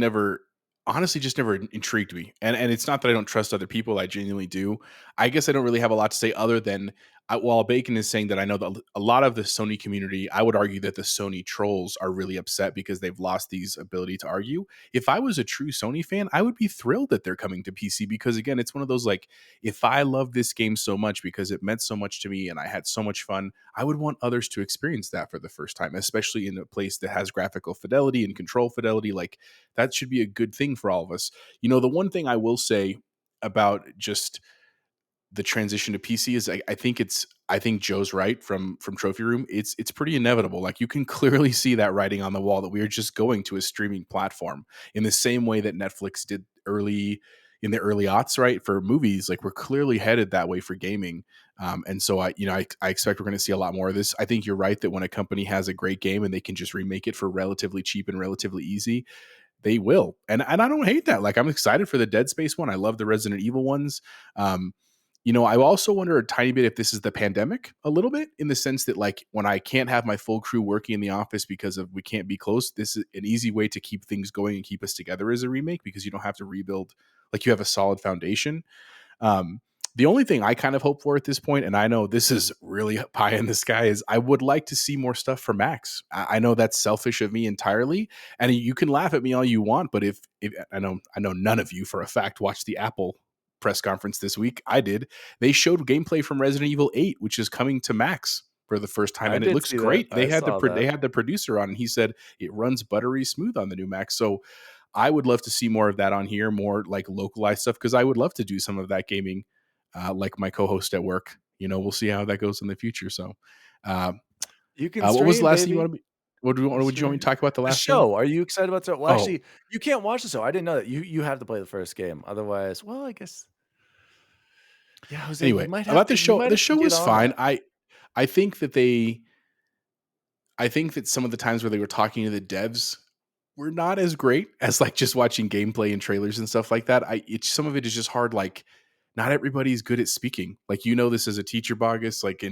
just never intrigued me. And it's not that I don't trust other people. I genuinely do. I guess I don't really have a lot to say other than while Bacon is saying that I know that a lot of the Sony community, I would argue that the Sony trolls are really upset because they've lost these ability to argue. If I was a true Sony fan, I would be thrilled that they're coming to PC because again, it's one of those like, if I love this game so much because it meant so much to me and I had so much fun, I would want others to experience that for the first time, especially in a place that has graphical fidelity and control fidelity. Like that should be a good thing for all of us. The one thing I will say about just the transition to PC is I think Joe's right from Trophy Room. It's pretty inevitable. Like you can clearly see that writing on the wall that we are just going to a streaming platform in the same way that Netflix did in the early aughts, right? For movies, like we're clearly headed that way for gaming. And so I expect we're going to see a lot more of this. I think you're right that when a company has a great game and they can just remake it for relatively cheap and relatively easy, they will. And I don't hate that. Like I'm excited for the Dead Space one. I love the Resident Evil ones. I also wonder a tiny bit if this is the pandemic a little bit in the sense that like when I can't have my full crew working in the office because of we can't be close, this is an easy way to keep things going and keep us together as a remake because you don't have to rebuild, like you have a solid foundation. Um, the only thing I kind of hope for at this point, and I know this is really pie in the sky, is I would like to see more stuff for Max. I know that's selfish of me entirely, and you can laugh at me all you want, but if I know none of you for a fact watched the Apple press conference this week. I did. They showed gameplay from Resident Evil 8, which is coming to Max for the first time, I and it did looks see that. great. I saw They that. had the producer on, and he said it runs buttery smooth on the new Max. So I would love to see more of that on here, more like localized stuff, because I would love to do some of that gaming, like my co-host at work. We'll see how that goes in the future. So, uh, You can what was the stream, last thing you baby. want to be? What do you want? Would you want me to talk about the The last game? show. Are you excited about that? Well, Oh, actually, you can't watch the show. I didn't know that. You have to play the first game. Otherwise, well, I guess yeah, Jose, anyway, you might have about to the show. The show get was on fine. it. I think that some of the times where they were talking to the devs were not as great as like just watching gameplay and trailers and stuff like that. Some of it is just hard. Like not everybody's good at speaking. Like this as a teacher, Bogus. Like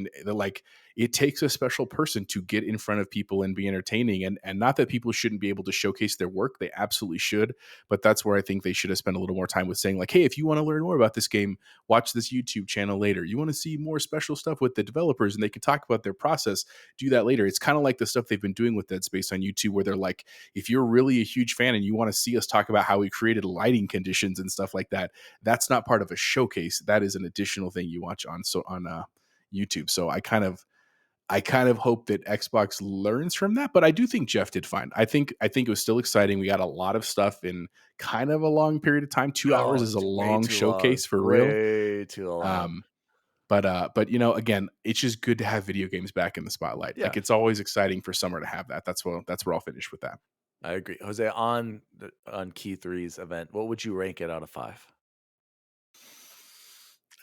it takes a special person to get in front of people and be entertaining. And not that people shouldn't be able to showcase their work. They absolutely should. But that's where I think they should have spent a little more time with saying like, hey, if you want to learn more about this game, watch this YouTube channel later. You want to see more special stuff with the developers and they can talk about their process, do that later. It's kind of like the stuff they've been doing with Dead Space on YouTube where they're like, if you're really a huge fan and you want to see us talk about how we created lighting conditions and stuff like that, that's not part of a showcase. That is an additional thing you watch on YouTube. So I kind of hope that Xbox learns from that, but I do think Jeff did fine. I think it was still exciting. We got a lot of stuff in kind of a long period of time. 2 hours Oh, is a it's way long too long. showcase for real. Way too long. But again, it's just good to have video games back in the spotlight. Yeah. Like it's always exciting for summer to have that. That's where I'll finish with that. I agree. Jose, on Key 3's event, what would you rank it out of 5?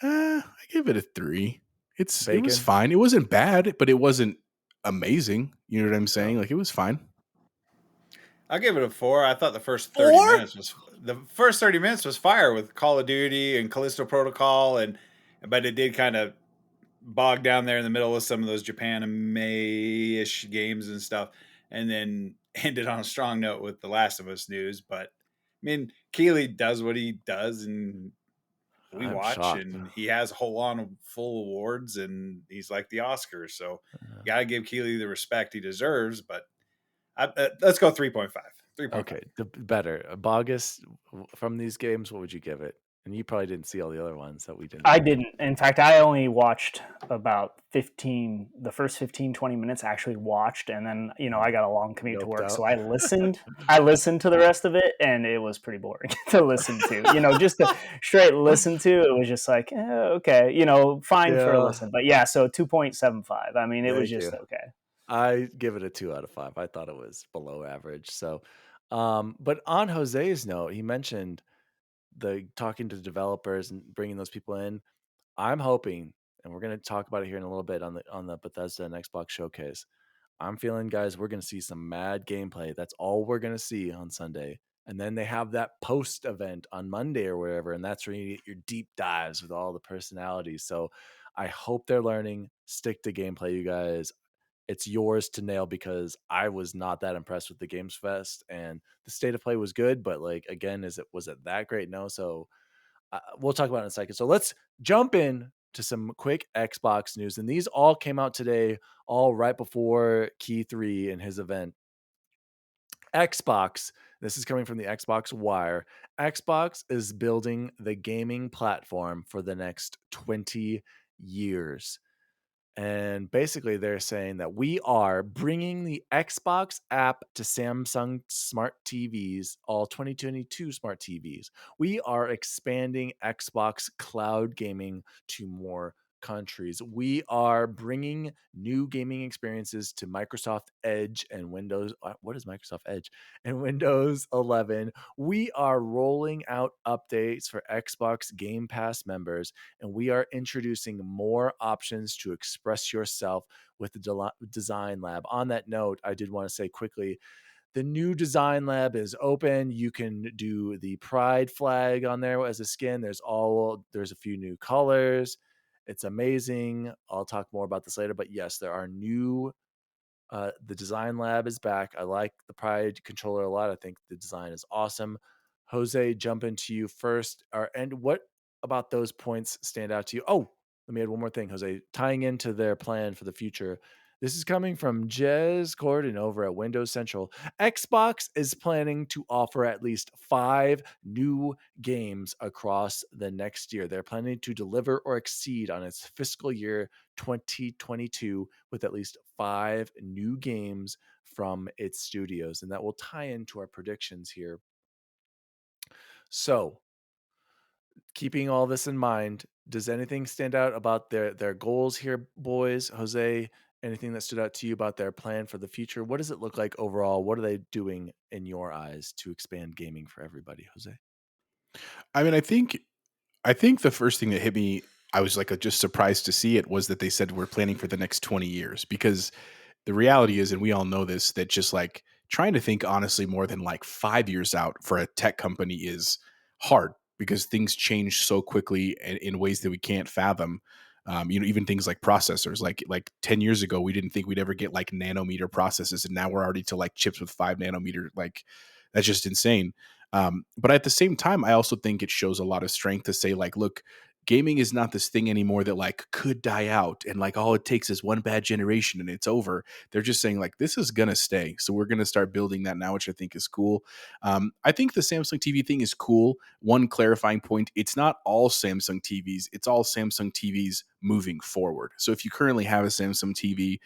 I give it a 3. It was Bacon? fine. It wasn't bad, but it wasn't amazing. You know what I'm saying? Like it was fine. I'll give it a 4. I thought the first 30 minutes was fire with Call of Duty and Callisto Protocol, but it did kind of bog down there in the middle with some of those Japan and May-ish games and stuff, and then ended on a strong note with the Last of Us news. But I mean, Keighley does what he does, and we I'm watch, shocked. and he has a whole on of full awards, and he's like the Oscars. So you got to give Keighley the respect he deserves. But let's go 3.5. 3.5. Okay, better. Bogus, from these games, what would you give it? And you probably didn't see all the other ones that we didn't. I didn't. In fact, I only watched about the first 15, 20 minutes actually watched. And then, I got a long commute to Doped work. out. So I listened to the rest of it, and it was pretty boring to listen to, just to straight listen to. It was just like, okay, fine for a listen. But yeah, so 2.75. I mean, it was just okay. I give it a 2 out of 5. I thought it was below average. So, but on Jose's note, he mentioned the talking to developers and bringing those people in. I'm hoping, and we're going to talk about it here in a little bit on the Bethesda and Xbox showcase. I'm feeling, guys, we're going to see some mad gameplay. That's all we're going to see on Sunday. And then they have that post event on Monday or wherever, and that's where you get your deep dives with all the personalities. So I hope they're learning. Stick to gameplay, you guys. It's yours to nail, because I was not that impressed with the Games Fest, and the state of play was good, but like, again, was it that great? No. So we'll talk about it in a second. So let's jump in to some quick Xbox news, and these all came out today, all right before Key 3 and his event. Xbox, this is coming from the Xbox Wire. Xbox is building the gaming platform for the next 20 years. And basically, they're saying that we are bringing the Xbox app to Samsung smart TVs, all 2022 smart TVs. We are expanding Xbox cloud gaming to more countries. We are bringing new gaming experiences to Microsoft Edge and Windows. What is Microsoft Edge? And Windows 11. We are rolling out updates for Xbox Game Pass members, and we are introducing more options to express yourself with the Design Lab. On that note, I did want to say quickly, the new Design Lab is open. You can do the Pride flag on there as a skin. There's a few new colors. It's amazing. I'll talk more about this later, but yes, there are new. The Design Lab is back. I like the Pride controller a lot. I think the design is awesome. Jose, jump into you first. And what about those points stand out to you? Oh, let me add one more thing, Jose. Tying into their plan for the future. This is coming from Jez Gordon over at Windows Central. Xbox is planning to offer at least 5 new games across the next year. They're planning to deliver or exceed on its fiscal year 2022 with at least 5 new games from its studios. And that will tie into our predictions here. So, keeping all this in mind, does anything stand out about their goals here, boys? Jose, anything that stood out to you about their plan for the future? What does it look like overall? What are they doing in your eyes to expand gaming for everybody, Jose? I mean, I think the first thing that hit me, I was like just surprised to see it, was that they said we're planning for the next 20 years, because the reality is, and we all know this, that just like trying to think honestly more than like 5 years out for a tech company is hard, because things change so quickly in ways that we can't fathom. Even things like processors, like 10 years ago, we didn't think we'd ever get like nanometer processes, and now we're already to like chips with 5 nanometer. Like, that's just insane. But at the same time, I also think it shows a lot of strength to say, like, look, gaming is not this thing anymore that like could die out and like all it takes is one bad generation and it's over. They're just saying like this is gonna stay, so we're gonna start building that now, which I think is cool. I think the Samsung TV thing is cool. One clarifying point: it's not all Samsung TVs; it's all Samsung TVs moving forward. So if you currently have a Samsung TV,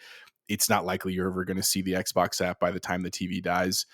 it's not likely you're ever going to see the Xbox app by the time the TV dies,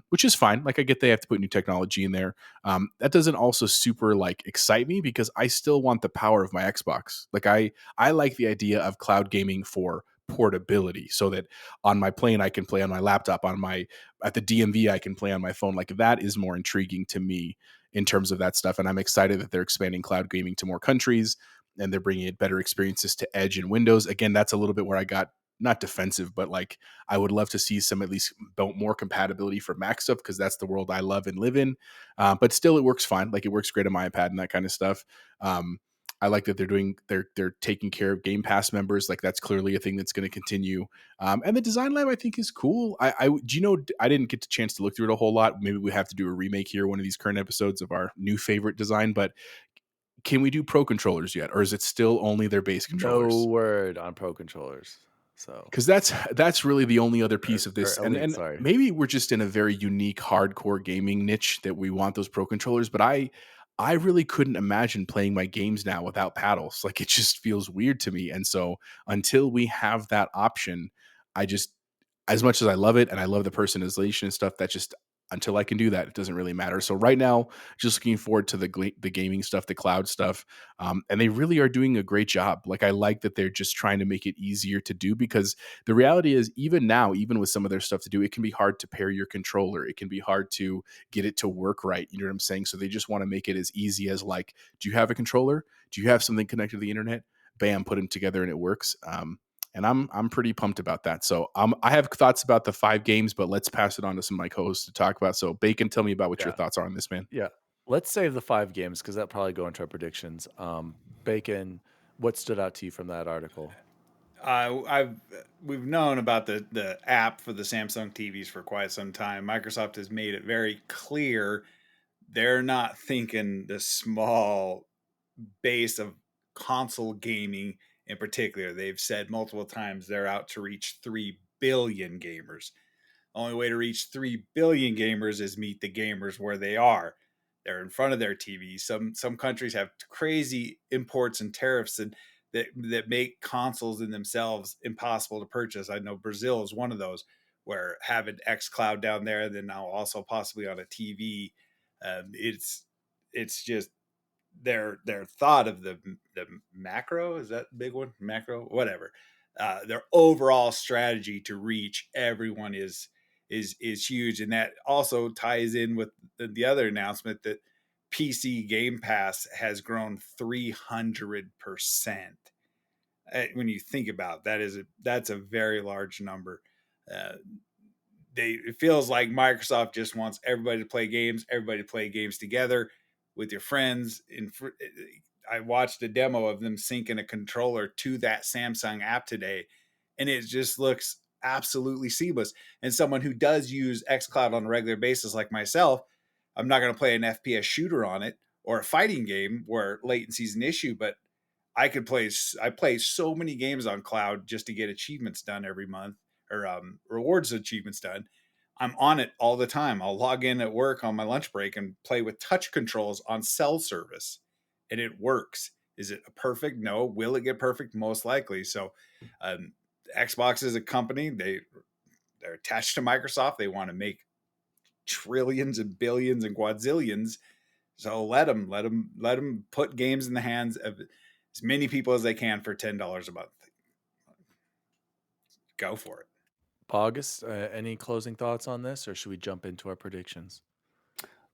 which is fine. Like, I get they have to put new technology in there. That doesn't also super like excite me, because I still want the power of my Xbox. Like, I like the idea of cloud gaming for portability, so that on my plane I can play on my laptop, at the DMV I can play on my phone. Like, that is more intriguing to me in terms of that stuff. And I'm excited that they're expanding cloud gaming to more countries, and they're bringing it better experiences to Edge and Windows. Again, that's a little bit where I got not defensive, but like I would love to see some at least more compatibility for Mac stuff, because that's the world I love and live in. But still, it works fine. Like, it works great on my iPad and that kind of stuff. I like that they're taking care of Game Pass members. Like, that's clearly a thing that's going to continue. And the Design Lab, I think, is cool. I didn't get the chance to look through it a whole lot. Maybe we have to do a remake here, one of these current episodes of our new favorite design. But can we do Pro controllers yet, or is it still only their base controllers? No word on Pro controllers. So, because that's really the only other piece of this, Elite, and sorry. Maybe we're just in a very unique hardcore gaming niche that we want those Pro controllers. But I really couldn't imagine playing my games now without paddles. Like, it just feels weird to me. And so until we have that option, I just, as much as I love it and I love the personalization and stuff, that just, until I can do that, it doesn't really matter. So right now, just looking forward to the gaming stuff, the cloud stuff. And they really are doing a great job. Like, I like that they're just trying to make it easier to do, because the reality is, even now, even with some of their stuff to do, it can be hard to pair your controller. It can be hard to get it to work right. You know what I'm saying? So they just want to make it as easy as, like, do you have a controller? Do you have something connected to the internet? Bam, put them together and it works. and I'm pretty pumped about that. So I have thoughts about the 5 games, but let's pass it on to some of my co-hosts to talk about. So Bacon, tell me about what your thoughts are on this, man. Yeah. Let's save the 5 games because that'll probably go into our predictions. Bacon, what stood out to you from that article? We've known about the app for the Samsung TVs for quite some time. Microsoft has made it very clear they're not thinking the small base of console gaming in particular. They've said multiple times they're out to reach 3 billion gamers. The only way to reach 3 billion gamers is meet the gamers where they are. They're in front of their TVs. Some countries have crazy imports and tariffs that make consoles in themselves impossible to purchase. I know Brazil is one of those, where having xCloud down there, then now also possibly on a TV, it's just their thought of the macro, is that big one, macro, whatever, their overall strategy to reach everyone is huge. And that also ties in with the other announcement that PC Game Pass has grown 300%. When you think about that's a very large number. It feels like Microsoft just wants everybody to play games together with your friends. I watched a demo of them syncing a controller to that Samsung app today, and it just looks absolutely seamless. And someone who does use xCloud on a regular basis like myself, I'm not going to play an FPS shooter on it or a fighting game where latency is an issue, but I play so many games on cloud just to get achievements done every month, or rewards achievements done. I'm on it all the time. I'll log in at work on my lunch break and play with touch controls on cell service, and it works. Is it perfect? No. Will it get perfect? Most likely. So Xbox is a company. They're attached to Microsoft. They want to make trillions and billions and quadzillions. So let them put games in the hands of as many people as they can for $10 a month. Go for it. August, any closing thoughts on this, or should we jump into our predictions?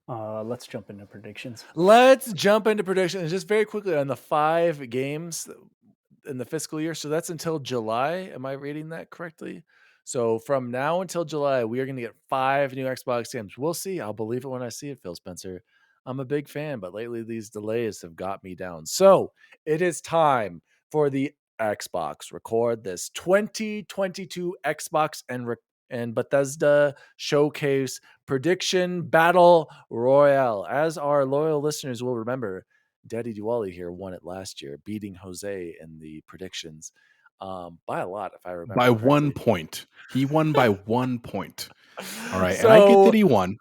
Let's jump into predictions. Let's jump into predictions just very quickly on the 5 games in the fiscal year. So that's until July. Am I reading that correctly? So from now until July, we are going to get 5 new Xbox games. We'll see. I'll believe it when I see it, Phil Spencer. I'm a big fan, but lately these delays have got me down. So it is time for the Xbox Record This 2022 Xbox and Bethesda Showcase Prediction Battle Royale. As our loyal listeners will remember, DaddyDWALLY here won it last year, beating Jose in the predictions by a lot, if I remember. By correctly. 1 point. He won by 1 point. All right. And I get that he won,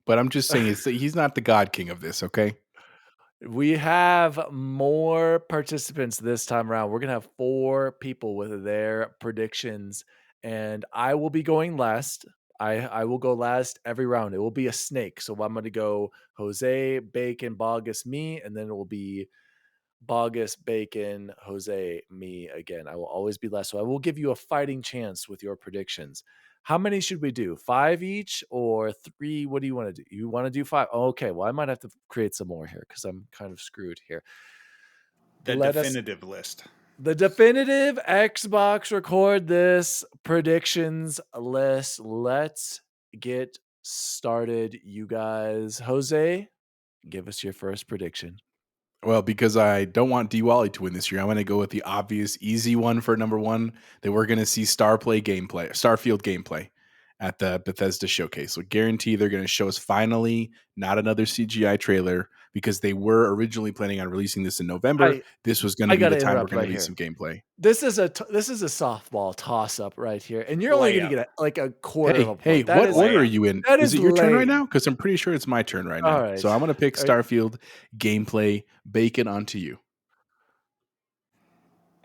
but I'm just saying he's not the God King of this, okay? We have more participants this time around. We're going to have 4 people with their predictions, and I will be going last. I will go last every round. It will be a snake. So I'm going to go Jose, Bacon, Bogus, me, and then it will be Bogus, Bacon, Jose, me again. I will always be last. So I will give you a fighting chance with your predictions. How many should we do? 5 each or 3? What do you want to do? You want to do 5? Oh, okay. Well, I might have to create some more here because I'm kind of screwed here. The definitive list. The definitive Xbox Record This predictions list. Let's get started, you guys. Jose, give us your first prediction. Well, because I don't want DWALLY to win this year, I'm going to go with the obvious, easy one for number 1, that we're going to see Starfield gameplay at the Bethesda showcase. So guarantee they're going to show us finally not another CGI trailer, because they were originally planning on releasing this in November. This was going to be the time we're going to release some gameplay. This is a softball toss up right here, and you're only going to get like a quarter of a point. Hey, what order are you in? Is it your turn right now? Because I'm pretty sure it's my turn right now. All right. So I'm going to pick Starfield gameplay. Bacon, onto you.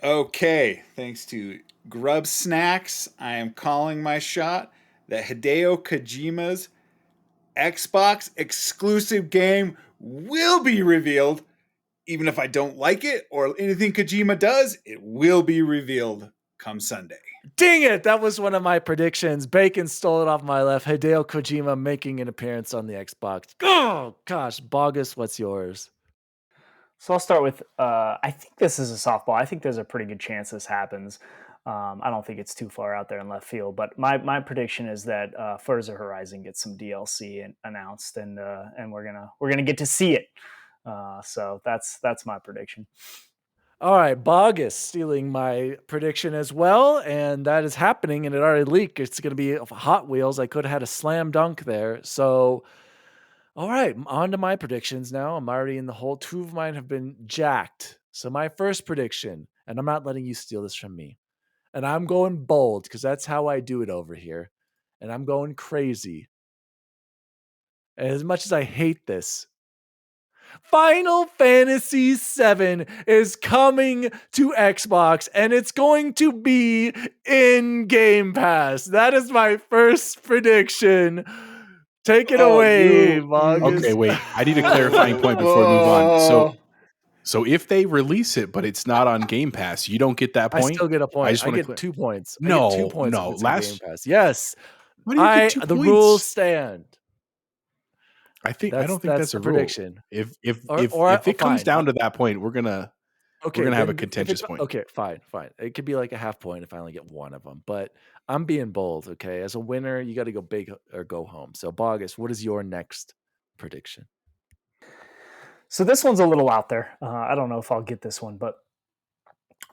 Okay, thanks to Grub Snacks, I am calling my shot that Hideo Kojima's Xbox exclusive game will be revealed. Even if I don't like it or anything Kojima does, it will be revealed come Sunday. Dang it! That was one of my predictions. Bacon stole it off my left. Hideo Kojima making an appearance on the Xbox. Oh, gosh. Bogus, what's yours? So I'll start with, I think this is a softball. I think there's a pretty good chance this happens. I don't think it's too far out there in left field, but my prediction is that Forza Horizon gets some DLC announced, and we're gonna get to see it. So that's my prediction. All right, Bogus stealing my prediction as well, and that is happening, and it already leaked. It's going to be Hot Wheels. I could have had a slam dunk there. So, all right, on to my predictions now. I'm already in the hole. Two of mine have been jacked. So my first prediction, and I'm not letting you steal this from me, and I'm going bold because that's how I do it over here, and I'm going crazy. And as much as I hate this, Final Fantasy VII is coming to Xbox, and it's going to be in Game Pass. That is my first prediction. Take it away, Bogus. Okay, wait. I need a clarifying point before we move on. So if they release it, but it's not on Game Pass, you don't get that point? I still get a point. I get 2 points. No, I get 2 points no. if it's in Game Pass. Yes. Why do you get 2 the points? rules stand. I don't think that's a rule. prediction. If it comes down to that point, we're gonna have a contentious point. Okay, fine. It could be like a half point if I only get one of them. But I'm being bold. Okay, as a winner, you got to go big or go home. So, Bogus, what is your next prediction? So this one's a little out there. I don't know if I'll get this one, but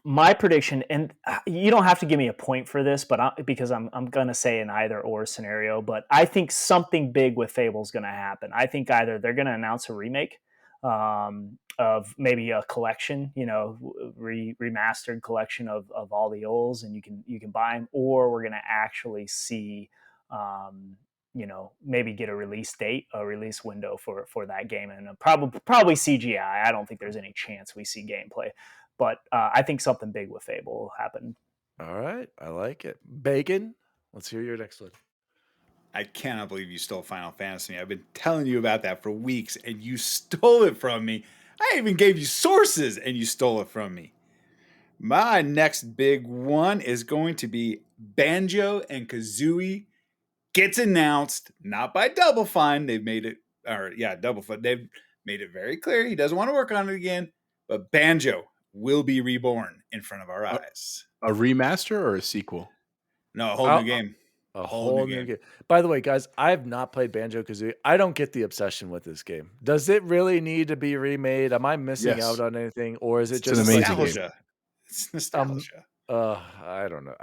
my prediction, and you don't have to give me a point for this, but because I'm going to say an either or scenario, but I think something big with Fable is going to happen. I think either they're going to announce a remake of maybe a collection, remastered collection of all the olds, and you can buy them, or we're going to actually see maybe get a release date, a release window for that game, and probably CGI. I don't think there's any chance we see gameplay, but I think something big with Fable will happen. All right, I like it. Bacon, let's hear your next one. I cannot believe you stole Final Fantasy. I've been telling you about that for weeks, and you stole it from me. I even gave you sources, and you stole it from me. My next big one is going to be Banjo and Kazooie gets announced, not by Double Fine. They've made it, Double Fine. They've made it very clear he doesn't want to work on it again, but Banjo will be reborn in front of our eyes. A remaster or a sequel? No, a whole new game. A whole new game. By the way, guys, I have not played Banjo-Kazooie. I don't get the obsession with this game. Does it really need to be remade? Am I missing out on anything, or is it just an amazing nostalgia? Game. It's nostalgia. I don't know.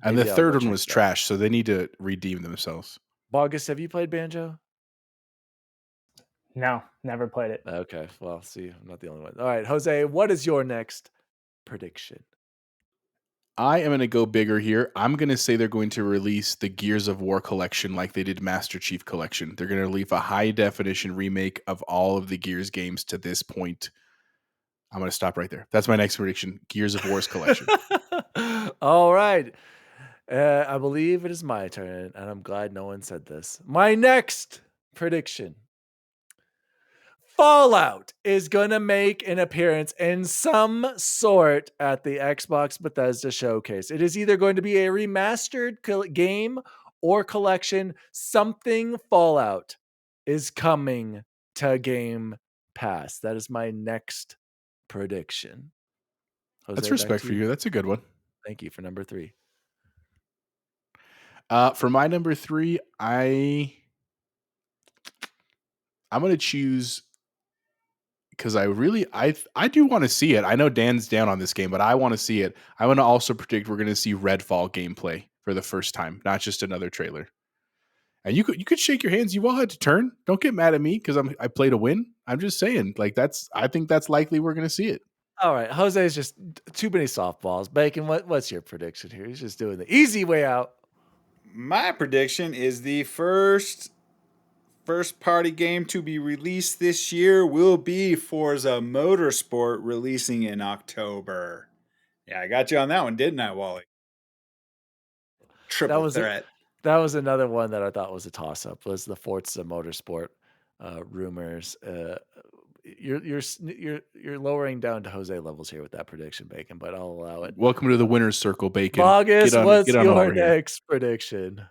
And the third one was trash, so they need to redeem themselves. Bogus, have you played Banjo? No, never played it. Okay, well, see, I'm not the only one. All right, Jose, what is your next prediction? I am going to go bigger here. I'm going to say they're going to release the Gears of War collection like they did Master Chief collection. They're going to release a high-definition remake of all of the Gears games to this point. I'm going to stop right there. That's my next prediction, Gears of War's collection. All right. I believe it is my turn, and I'm glad no one said this. My next prediction. Fallout is going to make an appearance in some sort at the Xbox Bethesda showcase. It is either going to be a remastered game or collection. Something Fallout is coming to Game Pass. That is my next prediction. Jose, that's respect for you. That's a good one. Thank you for number 3. For my number 3, I'm going to choose, because I do want to see it. I know Dan's down on this game, but I want to see it. I want to also predict we're going to see Redfall gameplay for the first time, not just another trailer. And you could shake your hands. You all had to turn. Don't get mad at me because I play to win. I'm just saying, I think that's likely we're going to see it. All right, Jose's just too many softballs. Bacon, what's your prediction here? He's just doing the easy way out. My prediction is the first party game to be released this year will be Forza Motorsport, releasing in October. Yeah, I got you on that one, didn't I, Wally? Triple threat. That was another one that I thought was a toss-up, was the Forza Motorsport rumors. You're lowering down to Jose levels here with that prediction, Bacon, but I'll allow it. Welcome to the winner's circle, Bacon. Bogus, what's your next prediction?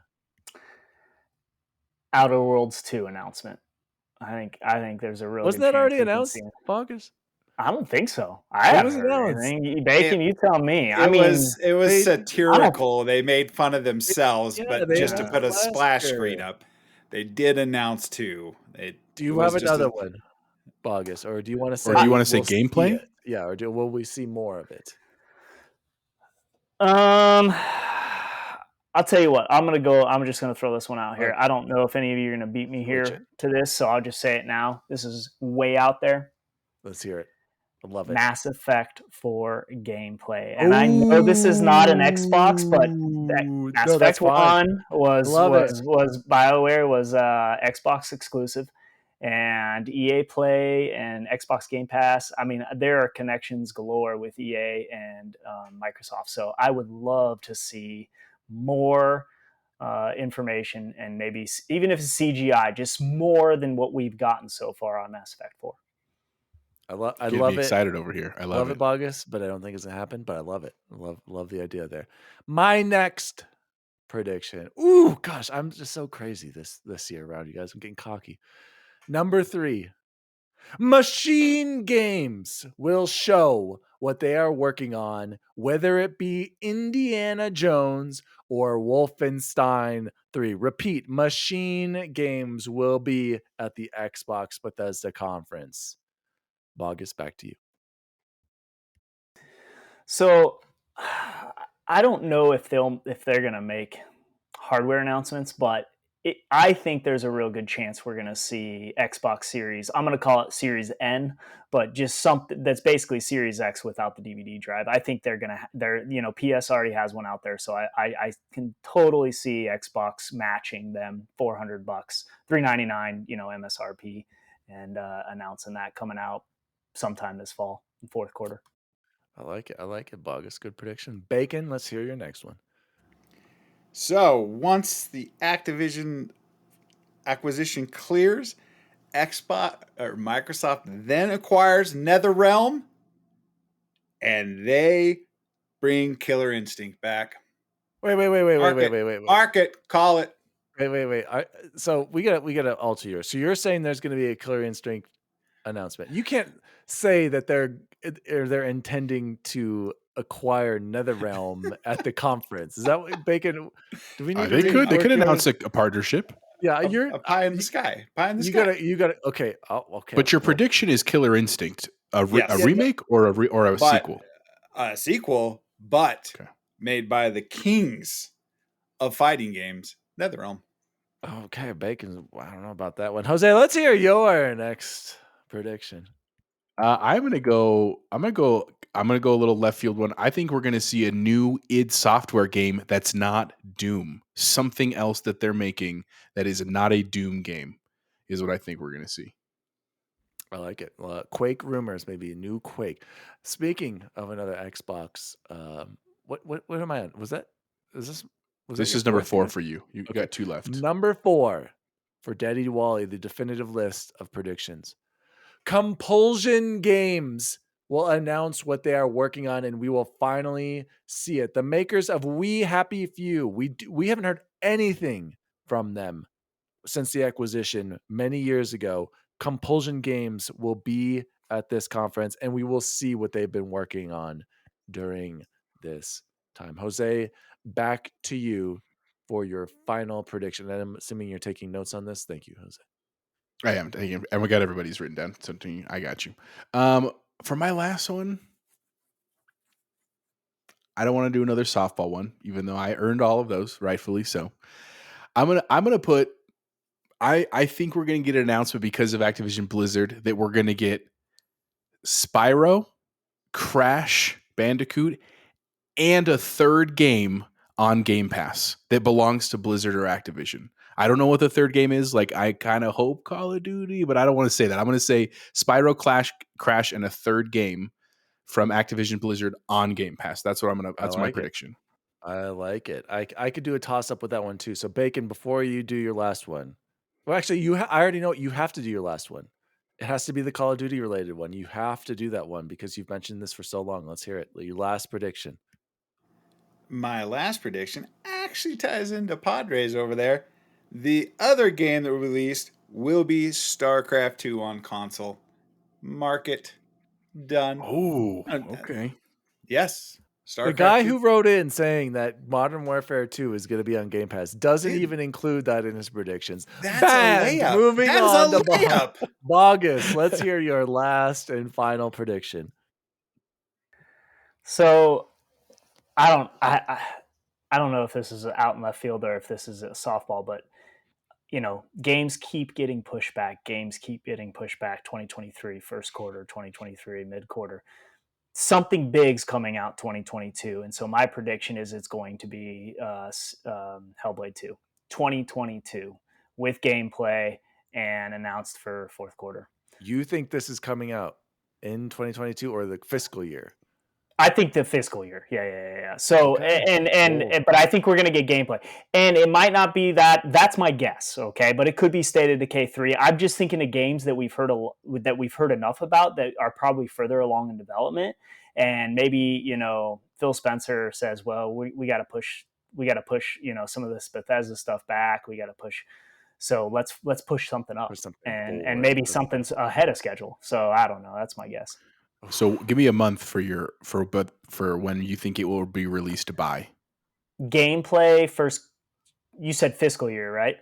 Outer Worlds 2 announcement. I think there's a real. Wasn't that already announced, Bogus? I don't think so. I It haven't was heard announced. anything. Bacon, you tell me. It was they- satirical. They made fun of themselves, Yeah, but they just to announced put a last splash year. screen up, they did announce two. It Do you was have just another one, Bogus, or do you want to say? Or do you want to say we'll see gameplay? it? Yeah, or will we see more of it? I'll tell you what. I'm just gonna throw this one out here. Okay. I don't know if any of you are gonna beat me Legit. here to this, so I'll just say it now. This is way out there. Let's hear it. I love it. Mass Effect 4 gameplay, and I know this is not an Xbox, but Mass No, that's Effect fine. 1 was Love it. BioWare was Xbox exclusive, and EA Play and Xbox Game Pass. I mean, there are connections galore with EA and Microsoft. So I would love to see more information, and maybe even if it's CGI, just more than what we've gotten so far on Mass Effect 4. I Getting love me it. excited over here. I love it. Bogus, but I don't think it's gonna happen. But I love it. Love the idea there. My next prediction. Ooh, gosh, I'm just so crazy this year around you guys. I'm getting cocky. Number 3. Machine Games will show what they are working on, whether it be Indiana Jones or Wolfenstein 3. Repeat, Machine Games will be at the Xbox Bethesda conference. Bogus, back to you. So I don't know if they're gonna make hardware announcements, but I think there's a real good chance we're gonna see Xbox Series. I'm gonna call it Series N, but just something that's basically Series X without the DVD drive. I think PS already has one out there, so I can totally see Xbox matching them $400, $399, MSRP, and announcing that coming out sometime this fall, in fourth quarter. I like it, Bogus. Good prediction. Bacon, let's hear your next one. So once the Activision acquisition clears, Xbox or Microsoft then acquires NetherRealm, and they bring Killer Instinct back. Wait. Mark it. Call it. Wait. So we gotta alter yours. So you're saying there's going to be a Killer Instinct announcement. You can't say that they're intending to acquire NetherRealm at the conference. Is that what Bacon? Do we need to They could announce a partnership. Yeah, A pie in the sky. Pie in the sky. You gotta. Okay. Okay. But your prediction is Killer Instinct, a Yes. remake or a sequel. A sequel, but Okay. made by the kings of fighting games, NetherRealm. Okay, Bacon. I don't know about that one. Jose, let's hear your next prediction. I'm gonna go a little left field one. I think we're gonna see a new id Software game that's not Doom. Something else that they're making that is not a Doom game is what I think we're gonna see. I like it. Quake rumors, maybe a new Quake. Speaking of another Xbox, what am I on? This is number 4 for you. You got 2 left. Number 4 for DaddyDWALLY, the definitive list of predictions. Compulsion Games will announce what they are working on, and we will finally see it. The makers of We Happy Few, we haven't heard anything from them since the acquisition many years ago. Compulsion Games will be at this conference, and we will see what they've been working on during this time. Jose, back to you for your final prediction. And I'm assuming you're taking notes on this. Thank you, Jose. I am, and we got everybody's written down. So I got you. For my last one, I don't want to do another softball one, even though I earned all of those, rightfully so. I'm gonna put. I think we're gonna get an announcement because of Activision Blizzard that we're gonna get Spyro, Crash Bandicoot, and a third game on Game Pass that belongs to Blizzard or Activision. I don't know what the third game is. Like, I kind of hope Call of Duty, but I don't want to say that. I'm going to say Spyro, Crash, and a third game from Activision Blizzard on Game Pass. That's what that's my prediction. I like it. I could do a toss up with that one too. So Bacon, before you do your last one, well, actually, I already know you have to do your last one. It has to be the Call of Duty related one. You have to do that one because you've mentioned this for so long. Let's hear it. Your last prediction. My last prediction actually ties into Padres over there. The other game that released will be StarCraft 2 on console. Mark it. Done. Oh, okay. Yes. The guy who wrote in saying that Modern Warfare 2 is going to be on Game Pass doesn't even include that in his predictions. That's Banned. a layup. Moving that on is a to layup. Bogus. Let's hear your last and final prediction. So I don't know if this is out in left field or if this is a softball, but games keep getting pushed back. 2023 first quarter, 2023 mid quarter. Something big's coming out 2022, and so my prediction is it's going to be Hellblade 2, 2022, with gameplay and announced for fourth quarter. You think this is coming out in 2022 or the fiscal year? I think the fiscal year. Yeah. So, okay. But I think we're going to get gameplay. And it might not be that. That's my guess, okay? But it could be State of Decay 3. I'm just thinking of games that we've heard enough about that are probably further along in development. And maybe, Phil Spencer says, well, we got to push, some of this Bethesda stuff back. We got to push. So let's push something up. And maybe something's ahead of schedule. So I don't know. That's my guess. So give me a month for when you think it will be released by. Gameplay first. You said fiscal year, right?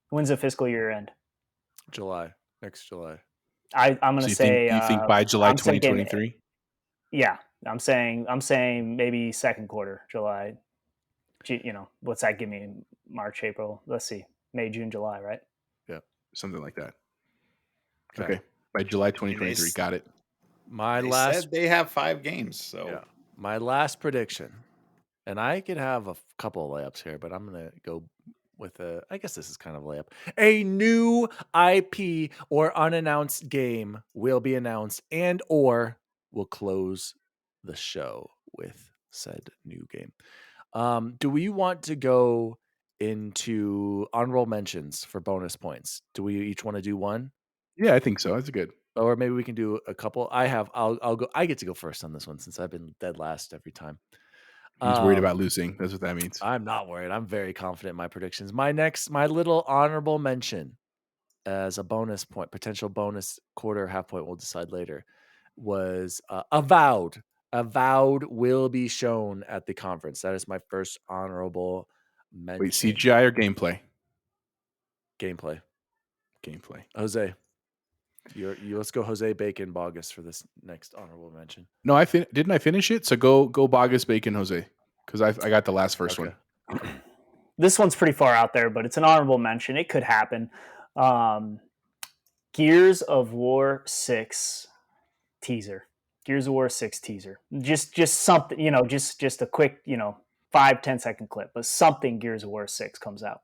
When's the fiscal year end? July. Next July. I'm going to say. You think by July 2023? Yeah, I'm saying maybe second quarter, July. What's that give me? March, April. Let's see, May, June, July, right? Yeah, something like that. Okay. By July 2023. Got it. Said they have 5 games. So yeah. My last prediction, and I could have a couple of layups here, but I'm going to go with I guess this is kind of a layup. A new IP or unannounced game will be announced and or will close the show with said new game. Do we want to go into honorable mentions for bonus points? Do we each want to do one? Yeah, I think so. That's good. Or maybe we can do a couple. I'll go. I get to go first on this one since I've been dead last every time. He's worried about losing. That's what that means. I'm not worried. I'm very confident in my predictions. My little honorable mention as a bonus point, potential bonus quarter, half point, we'll decide later, was Avowed. Avowed will be shown at the conference. That is my first honorable mention. Wait, CGI or gameplay? Gameplay. Jose. Let's go Jose, Bacon, Bogus for this next honorable mention. No, didn't I finish it? So go Bogus, Bacon, Jose, because I got the first one. This one's pretty far out there, but it's an honorable mention. It could happen. Gears of War 6 teaser. Gears of War 6 teaser. Just something, just a quick, 5-10 second clip, but something Gears of War 6 comes out.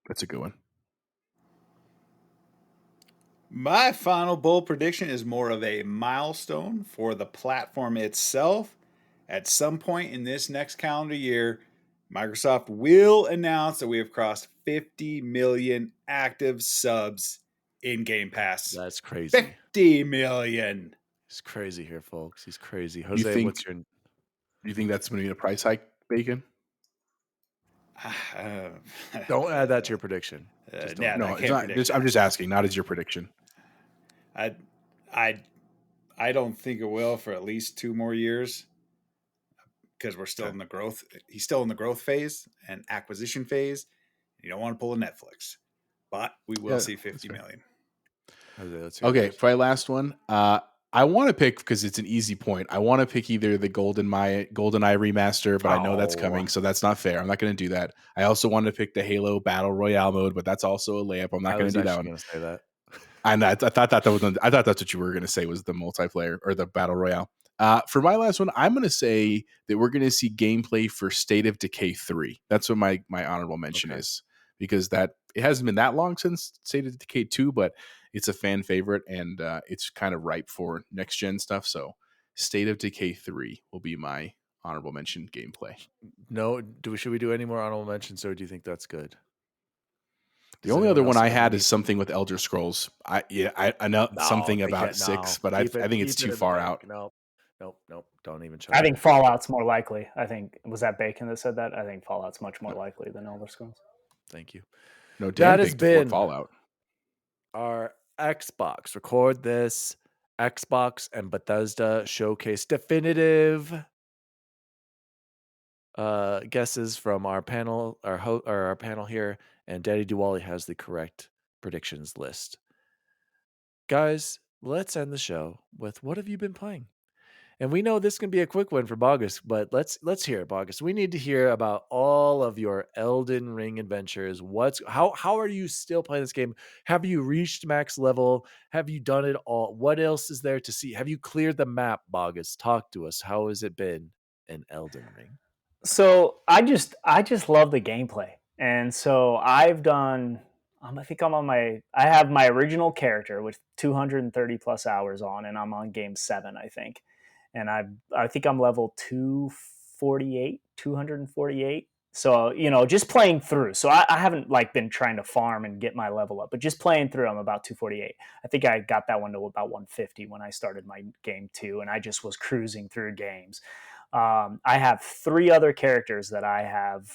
That's a good one. My final bold prediction is more of a milestone for the platform itself. At some point in this next calendar year, Microsoft will announce that we have crossed 50 million active subs in Game Pass. That's crazy. 50 million. He's crazy here, folks. He's crazy. Jose, what's your... Do you think that's going to be a price hike, Bacon? Don't add that to your prediction. No, it's not. I'm just asking, not as your prediction. I don't think it will for at least 2 more years because we're still in the growth. He's still in the growth phase and acquisition phase. You don't want to pull a Netflix, but we will see 50 million. Okay, for my last one, I want to pick, because it's an easy point, I want to pick either the GoldenEye remaster, but I know that's coming, so that's not fair. I'm not going to do that. I also wanted to pick the Halo Battle Royale mode, but that's also a layup. I'm not going to do that one. I was actually going to say that. And I thought that's what you were going to say was the multiplayer or the Battle Royale. For my last one, I'm going to say that we're going to see gameplay for State of Decay 3. That's what my honorable mention is, because it hasn't been that long since State of Decay 2, but it's a fan favorite, and it's kind of ripe for next gen stuff. So State of Decay 3 will be my honorable mention gameplay. No, should we do any more honorable mentions, or do you think that's good? The only other one I had is something with Elder Scrolls. I know something about 6, but I think it's too far out. Nope. Don't even try. I think Fallout's more likely. Was that Bacon that said that? I think Fallout's much more likely than Elder Scrolls. Thank you. No, that has been Fallout. Our Xbox. Record this Xbox and Bethesda showcase definitive guesses from our panel, our panel here, and DaddyDWALLY has the correct predictions list. Guys, let's end the show with what have you been playing? And we know this can be a quick one for Bogus, but let's hear it, Bogus. We need to hear about all of your Elden Ring adventures. How are you still playing this game? Have you reached max level? Have you done it all? What else is there to see? Have you cleared the map, Bogus? Talk to us. How has it been in Elden Ring? So I just love the gameplay, and so I've done. I think I'm on my. I have my original character with 230 plus hours on, and I'm on game 7, I think, and I think I'm level 248, 248. So just playing through. So I haven't like been trying to farm and get my level up, but just playing through, I'm about 248. I think I got that one to about 150 when I started my game 2, and I just was cruising through games. I have 3 other characters that I have.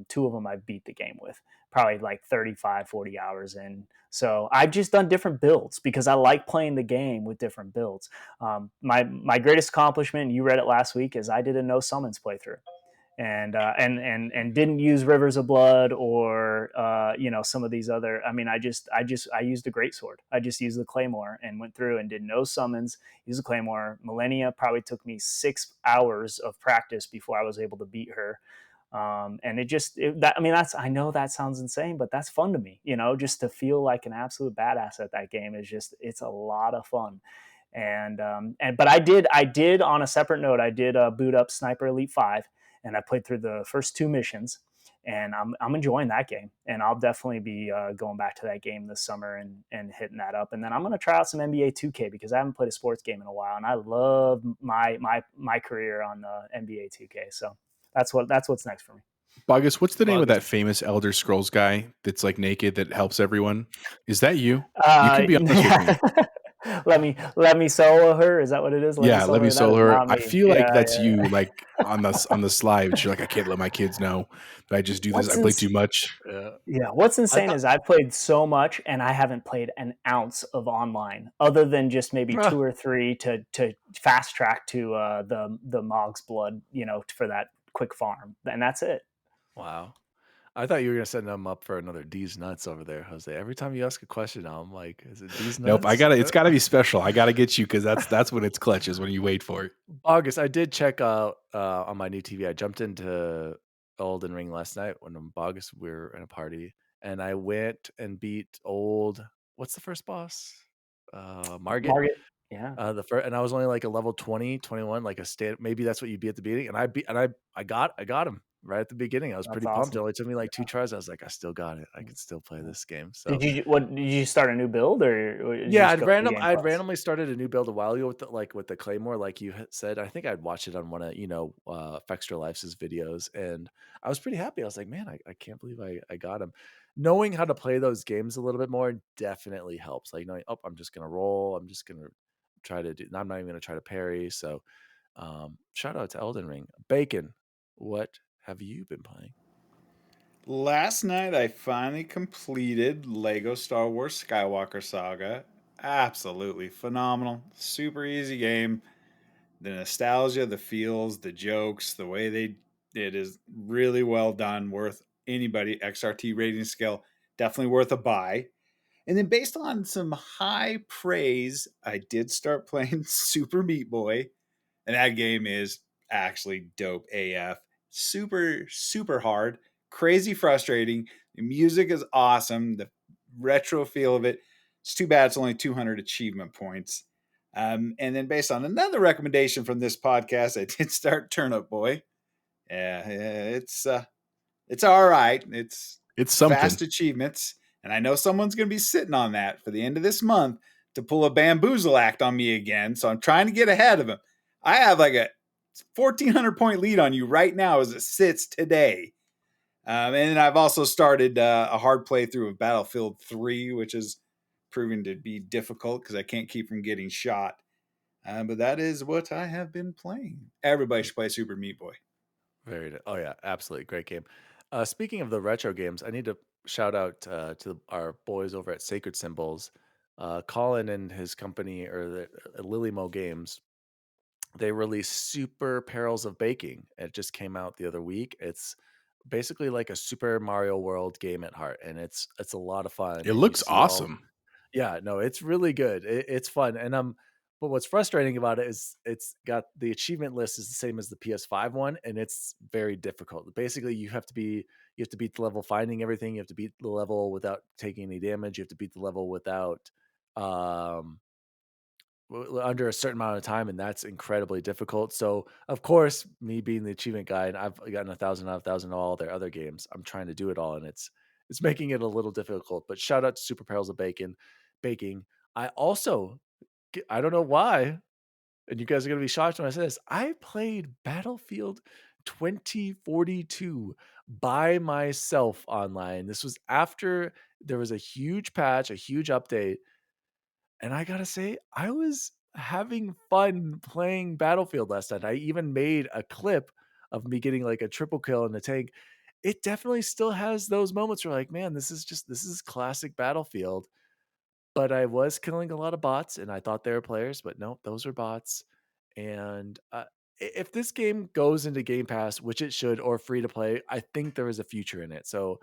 2 of them I beat the game with, probably like 35, 40 hours in. So I've just done different builds because I like playing the game with different builds. My greatest accomplishment, you read it last week, is I did a no summons playthrough. And didn't use Rivers of Blood or some of these other. I mean, I used the greatsword. I just used the claymore and went through and did no summons. Used the claymore. Millennia probably took me 6 hours of practice before I was able to beat her. And I know that sounds insane, but that's fun to me. Just to feel like an absolute badass at that game it's a lot of fun. But I did on a separate note, I did boot up Sniper Elite 5, and I played through the first 2 missions, and I'm enjoying that game, and I'll definitely be going back to that game this summer and hitting that up. And then I'm going to try out some NBA 2K because I haven't played a sports game in a while, and I love my career on NBA 2K. So that's what's next for me. Bogus, what's the name of that famous Elder Scrolls guy that's like naked that helps everyone? Is that you? You can be honest with me. let me solo her. Is that what it is? Let me solo her. I feel like that's Yeah. you, like on the slide. You're like, I can't let my kids know that I just do this. I play too much. Yeah, what's I insane thought, is I've played so much and I haven't played an ounce of online, other than just maybe 2 or 3 to fast track to the Mog's blood, for that quick farm, and that's it. wow. I thought you were gonna set them up for another D's nuts over there, Jose. Every time you ask a question, now I'm like, is it D's Nope, nuts? it's gotta be special. I gotta get you because that's when it's clutch, is when you wait for it. August, I did check out on my new TV. I jumped into Elden Ring last night when August we were in a party, and I went and beat what's the first boss? Margit. Margaret, yeah, The first, and I was only like a level 20, 21, like a state. Maybe that's what you beat at the beginning. And I got him right at the beginning. I was that's pretty pumped. It awesome. only took me like 2 tries. I was like, I still got it. I can still play this game. So Did you start a new build, or did you yeah, just go through the game I'd plus? randomly started a new build a while ago with the Claymore, like you had said. I think I'd watched it on one of Fextra Life's videos, and I was pretty happy. I was like, man, I can't believe I got him. Knowing how to play those games a little bit more definitely helps. Like knowing, I'm just gonna roll. I'm just gonna try to do. I'm not even gonna try to parry. So, shout out to Elden Ring. Bacon, what have you been playing? Last night I finally completed Lego Star Wars Skywalker Saga. Absolutely phenomenal. Super easy game. The nostalgia, the feels, the jokes, the way they it is really well done. Worth anybody XRT rating scale. Definitely worth a buy. And then based on some high praise, I did start playing Super Meat Boy. And that game is actually dope AF. Super, super hard, crazy frustrating. The music is awesome. The retro feel of it. It's too bad it's only 200 achievement points. And then based on another recommendation from this podcast, I did start Turnip Boy. Yeah, it's all right. It's something. fast achievements, and I know someone's going to be sitting on that for the end of this month to pull a bamboozle act on me again. So I'm trying to get ahead of him. I have like a 1,400 point lead on you right now as it sits today. And I've also started a hard playthrough of Battlefield 3, which is proving to be difficult because I can't keep from getting shot. But that is what I have been playing. Everybody should play Super Meat Boy. Oh yeah, absolutely great game. Speaking of the retro games, I need to shout out to our boys over at Sacred Symbols. Colin and his company, or Lily Mo Games, they released Super Perils of Baking. It just came out the other week. It's basically like a Super Mario World game at heart, and it's a lot of fun. It And you looks see all, awesome. yeah, no, it's really good. It's fun, and but what's frustrating about it is it's got the achievement list is the same as the PS5 one, and it's very difficult. Basically, you have to beat the level finding everything. You have to beat the level without taking any damage. You have to beat the level without um under a certain amount of time, and that's incredibly difficult. So, of course, me being the achievement guy, and I've gotten 1,000 out of 1,000 of all their other games, I'm trying to do it all, and it's making it a little difficult. But shout out to Super Perils of Baking. I also, I don't know why, and you guys are gonna be shocked when I say this. I played Battlefield 2042 by myself online. This was after there was a huge patch, a huge update, and I gotta say, I was having fun playing Battlefield last night. I even made a clip of me getting like a triple kill in the tank. It definitely still has those moments where like, man, this is classic Battlefield. But I was killing a lot of bots, and I thought they were players, but no, those are bots. And if this game goes into Game Pass, which it should, or free to play, I think there is a future in it. So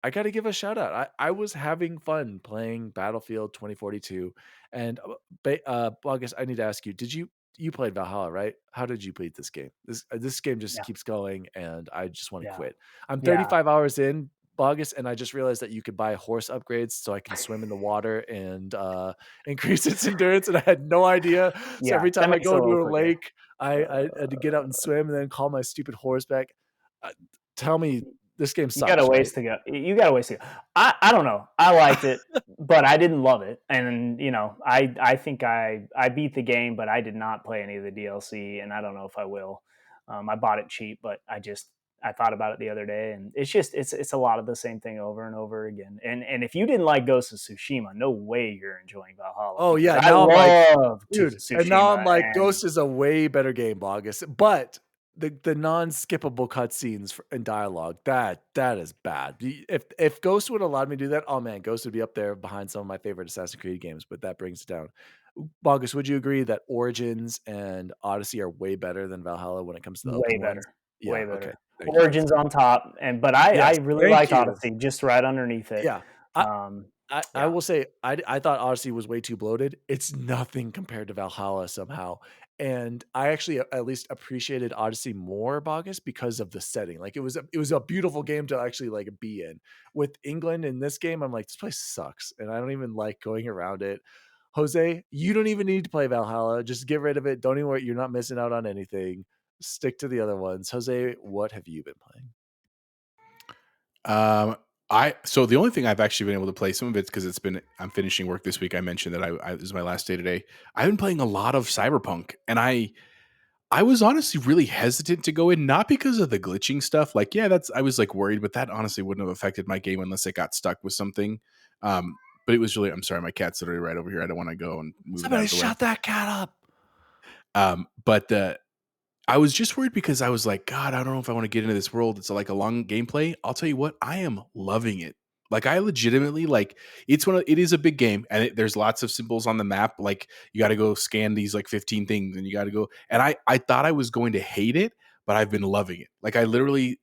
I gotta give a shout out. I was having fun playing Battlefield 2042, and August, I need to ask you: you played Valhalla, right? How did you beat this game? This game just Yeah, keeps going, and I just want to yeah, quit. I'm yeah, 35 hours in, August, and I just realized that you could buy horse upgrades so I can swim in the water and increase its endurance, and I had no idea. So yeah. every That time I makes it go a into little a quicker. lake, I had to get out and swim, and then call my stupid horse back. Uh, Tell me, this game You got a sucks, right? ways to go. You got a ways to go. I don't know. I liked it, but I didn't love it. And I think I beat the game, but I did not play any of the DLC, and I don't know if I will. I bought it cheap, but I thought about it the other day, and it's a lot of the same thing over and over again. And if you didn't like Ghost of Tsushima, no way you're enjoying Valhalla, Oh, because yeah, I now I'm like, love dude, and now I'm Tsushima. like, And Ghost is a way better game, Bogus, but the non-skippable cutscenes and dialogue, that is bad. If Ghost would allowed me to do that, oh man, Ghost would be up there behind some of my favorite Assassin's Creed games, but that brings it down. Bogus, would you agree that Origins and Odyssey are way better than Valhalla when it comes to the way open ones? better, way Yeah, okay. better. Thank you. Origins on top, but I Yes, really thank liked you. Odyssey, just right underneath it. Yeah. I Um, I yeah, will say I thought Odyssey was way too bloated. It's nothing compared to Valhalla somehow, and I actually at least appreciated Odyssey more, Bogus, because of the setting. Like, it was a beautiful game to actually, like, be in. With England in this game, I'm like, "This place sucks," and I don't even like going around it. Jose, you don't even need to play Valhalla. Just get rid of it. Don't even worry. You're not missing out on anything. Stick to the other ones. Jose, what have you been playing? Um, so the only thing I've actually been able to play, some of it's because I'm finishing work this week. I mentioned that this is my last day today. I've been playing a lot of Cyberpunk, and I was honestly really hesitant to go in, not because of the glitching stuff. Like, yeah, I was like worried, but that honestly wouldn't have affected my game unless it got stuck with something. But it was really, I'm sorry, my cat's literally right over here. I don't want to go and move it out Somebody of the way. shut that cat up. But I was just worried because I was like, God, I don't know if I want to get into this world. It's like a long gameplay. I'll tell you what, I am loving it. Like, I legitimately like it is a big game, and there's lots of symbols on the map. Like, you got to go scan these like 15 things, and you got to go. And I thought I was going to hate it, but I've been loving it. Like, I literally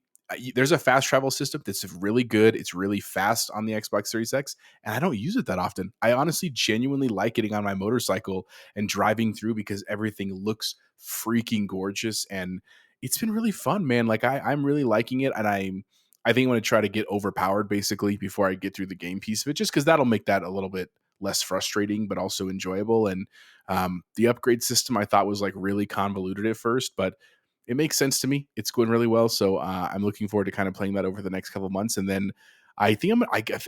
there's a fast travel system that's really good. It's really fast on the Xbox Series X, and I don't use it that often. I honestly genuinely like getting on my motorcycle and driving through because everything looks freaking gorgeous, and it's been really fun, man. Like, I'm really liking it, and I think I'm going to try to get overpowered basically before I get through the game piece of it, just because that'll make that a little bit less frustrating, but also enjoyable. And the upgrade system I thought was like really convoluted at first, but it makes sense to me. It's going really well, so I'm looking forward to kind of playing that over the next couple of months, and then I think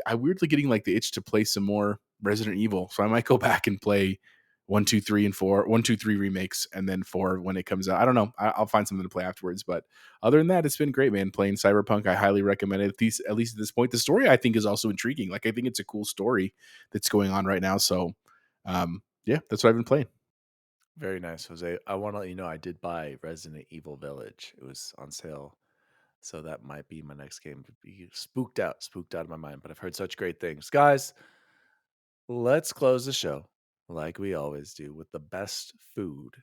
I weirdly getting like the itch to play some more Resident Evil, so I might go back and play 1, 2, 3, and 4, 1, 2, 3 remakes, and then 4 when it comes out. I don't know. I'll find something to play afterwards. But other than that, it's been great, man. Playing Cyberpunk, I highly recommend it. At least at this point, the story I think is also intriguing. Like, I think it's a cool story that's going on right now. So, yeah, that's what I've been playing. Very nice, Jose. I want to let you know I did buy Resident Evil Village. It was on sale. So that might be my next game to be spooked out of my mind. But I've heard such great things. Guys, Let's close the show like we always do with the best food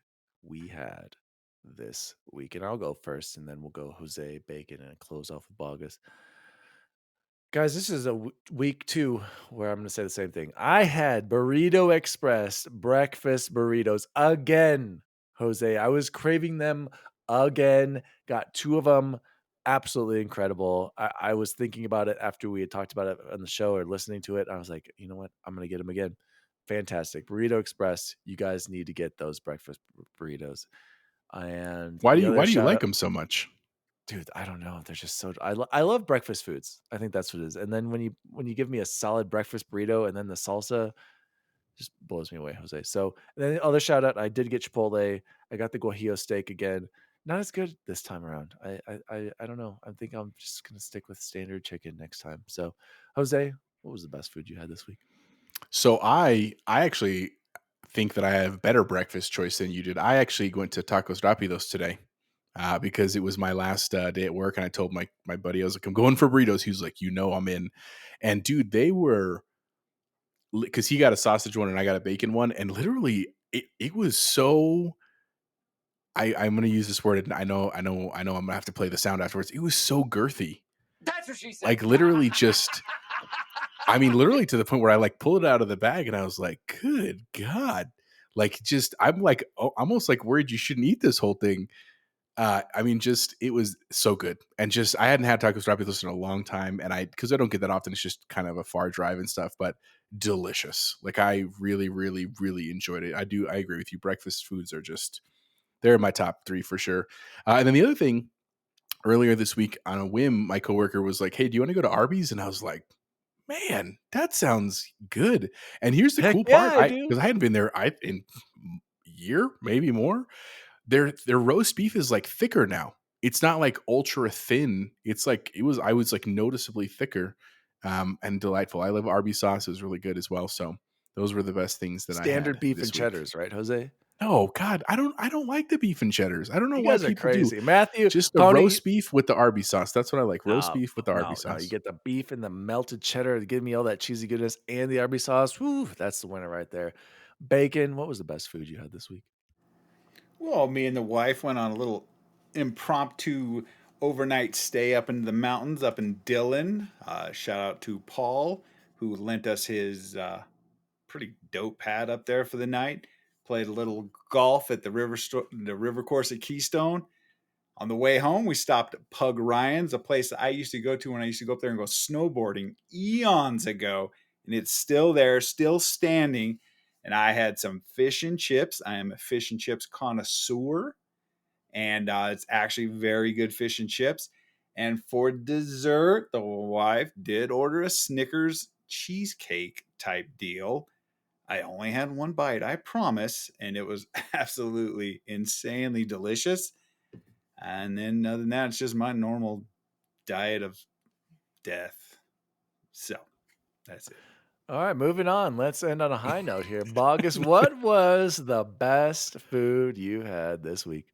we had this week. And I'll go first, and then we'll go Jose, Bacon, and close off with Bogus. Guys, this is a week 2 where I'm going to say the same thing. I had Burrito Express breakfast burritos again, Jose. I was craving them again. Got 2 of them. Absolutely incredible. I was thinking about it after we had talked about it on the show or listening to it. I was like, you know what? I'm going to get them again. Fantastic. Burrito Express. You guys need to get those breakfast burritos. And Why do the you other why do you shout like out- them so much? Dude, I don't know. They're just so I love breakfast foods. I think that's what it is. And then when you give me a solid breakfast burrito and then the salsa just blows me away, Jose. So and then the other shout out, I did get Chipotle. I got the guajillo steak again. Not as good this time around. I don't know. I think I'm just gonna stick with standard chicken next time. So Jose, what was the best food you had this week? So I actually think that I have better breakfast choice than you did. I actually went to Tacos Rapidos today because it was my last day at work, and I told my buddy, I was like, I'm going for burritos. He was like, I'm in. And dude, they were, because he got a sausage one and I got a bacon one, and literally it was so. I'm going to use this word, and I know I'm going to have to play the sound afterwards. It was so girthy. That's what she said. Like literally just. I mean, literally to the point where I like pulled it out of the bag and I was like, good God. Like, just, I'm like, almost like worried you shouldn't eat this whole thing. I mean, just, it was so good. And just, I hadn't had tacos rapidos in a long time. And because I don't get that often, it's just kind of a far drive and stuff, but delicious. Like, I really, really, really enjoyed it. I agree with you. Breakfast foods are just, they're in my top 3 for sure. And then the other thing, earlier this week on a whim, my coworker was like, hey, do you want to go to Arby's? And I was like, man, that sounds good. And here's the Heck cool yeah, part, I do. because I hadn't been there in a year, maybe more. Their roast beef is like thicker now. It's not like ultra thin. It's like I was like noticeably thicker, and delightful. I love Arby's sauce; it was really good as well. So those were the best things that I Standard had beef this and week. cheddars, right, Jose? No, God, I don't like the beef and cheddars. I don't know You why guys are people do. crazy. Matthew, Just the Pony, roast beef with the Arby's sauce. That's what I like. Roast beef with the no, Arby's no, you sauce. get the beef and the melted cheddar to give me all that cheesy goodness and the Arby's sauce. Woo, that's the winner right there. Bacon, what was the best food you had this week? Well, me and the wife went on a little impromptu overnight stay up in the mountains up in Dillon. Shout out to Paul, who lent us his pretty dope pad up there for the night. Played a little golf at the river course at Keystone. On the way home, we stopped at Pug Ryan's, a place that I used to go to when I used to go up there and go snowboarding eons ago. And it's still there, still standing. And I had some fish and chips. I am a fish and chips connoisseur. And it's actually very good fish and chips. And for dessert, the wife did order a Snickers cheesecake type deal. I only had one bite, I promise. And it was absolutely insanely delicious. And then other than that, it's just my normal diet of death. So that's it. All right, moving on. Let's end on a high note here. Bogus, what was the best food you had this week?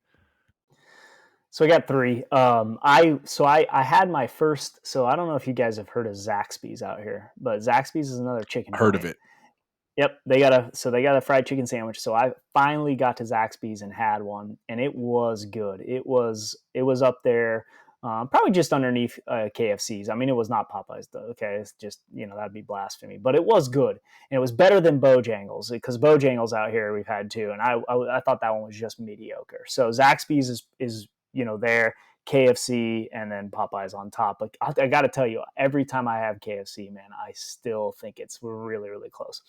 So I got 3. I had my first. So I don't know if you guys have heard of Zaxby's out here, but Zaxby's is another chicken. Heard joint. of it. Yep, they got a fried chicken sandwich. So I finally got to Zaxby's and had one, and it was good. It was up there, probably just underneath KFC's. I mean, it was not Popeyes though. Okay, it's just that'd be blasphemy, but it was good, and it was better than Bojangles, because Bojangles out here we've had too, and I thought that one was just mediocre. So Zaxby's is there. KFC and then Popeyes on top. Like I got to tell you, every time I have KFC, man, I still think it's really, really close.